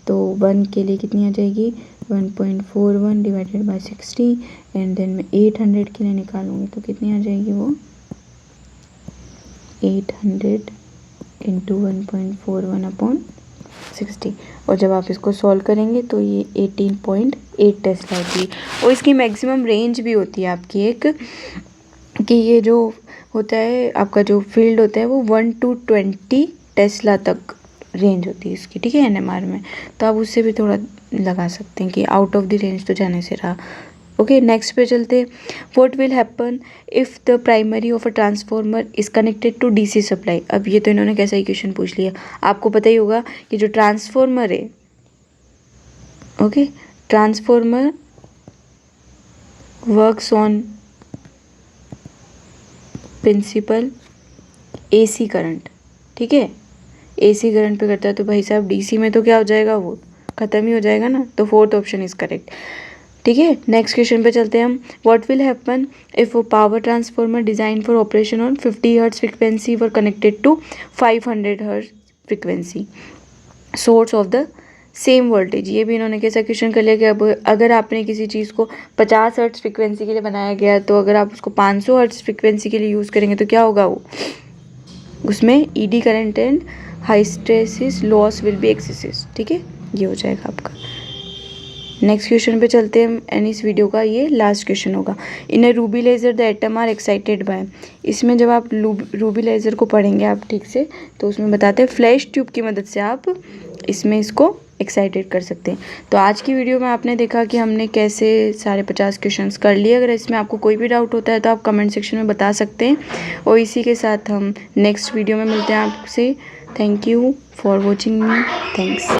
तो 1 के लिए कितनी आ जाएगी, 1.41 डिवाइडेड बाय 60, एंड देन मैं 800 के लिए निकालूँगी तो कितनी आ जाएगी वो 800 × 1.41/60। और जब आप इसको सॉल्व करेंगे तो ये 18.8 टेस्ला होती है। और इसकी मैक्सिमम रेंज भी होती है आपकी एक, कि ये जो होता है आपका जो फील्ड होता है वो 1 to 20 टेस्ला तक रेंज होती है इसकी, ठीक है, NMR में। तो आप उससे भी थोड़ा लगा सकते हैं कि आउट ऑफ द रेंज तो जाने से रहा, ओके, नेक्स्ट पे चलते हैं। What will happen if the primary of a transformer is connected to DC supply. अब ये तो इन्होंने कैसा इक्वेशन पूछ लिया, आपको पता ही होगा कि जो ट्रांसफार्मर है, okay, transformer works on principle AC current, ठीक है, एसी करंट पे करता है, तो भाई साहब डीसी में तो क्या हो जाएगा, वो ख़त्म ही हो जाएगा ना, तो फोर्थ ऑप्शन इज़ करेक्ट, ठीक है। नेक्स्ट क्वेश्चन पे चलते हैं हम। What will happen if a power transformer design for operation on 50 hertz frequency were connected to 500 hertz frequency source of the same voltage. ये भी इन्होंने कैसा क्वेश्चन कर लिया कि अब अगर आपने किसी चीज़ को 50 हर्ट्ज फ्रिक्वेंसी के लिए बनाया गया, तो अगर आप उसको 500 हर्ट्ज फ्रिक्वेंसी के लिए यूज़ करेंगे तो क्या होगा, वो उसमें eddy current and hysteresis loss will be excessive, ठीक है, ये हो जाएगा आपका। नेक्स्ट क्वेश्चन पे चलते हैं एंड इस वीडियो का ये लास्ट क्वेश्चन होगा। In a ruby laser the atom are excited by. इसमें जब आप रूबी लेज़र को पढ़ेंगे आप ठीक से, तो उसमें बताते हैं फ्लैश ट्यूब की मदद से आप इसमें इसको एक्साइटेड कर सकते हैं। तो आज की वीडियो में आपने देखा कि हमने कैसे सारे 50 क्वेश्चंस कर लिए। अगर इसमें आपको कोई भी डाउट होता है तो आप कमेंट सेक्शन में बता सकते हैं, और इसी के साथ हम नेक्स्ट वीडियो में मिलते हैं आपसे। Thank you for watching me, thanks.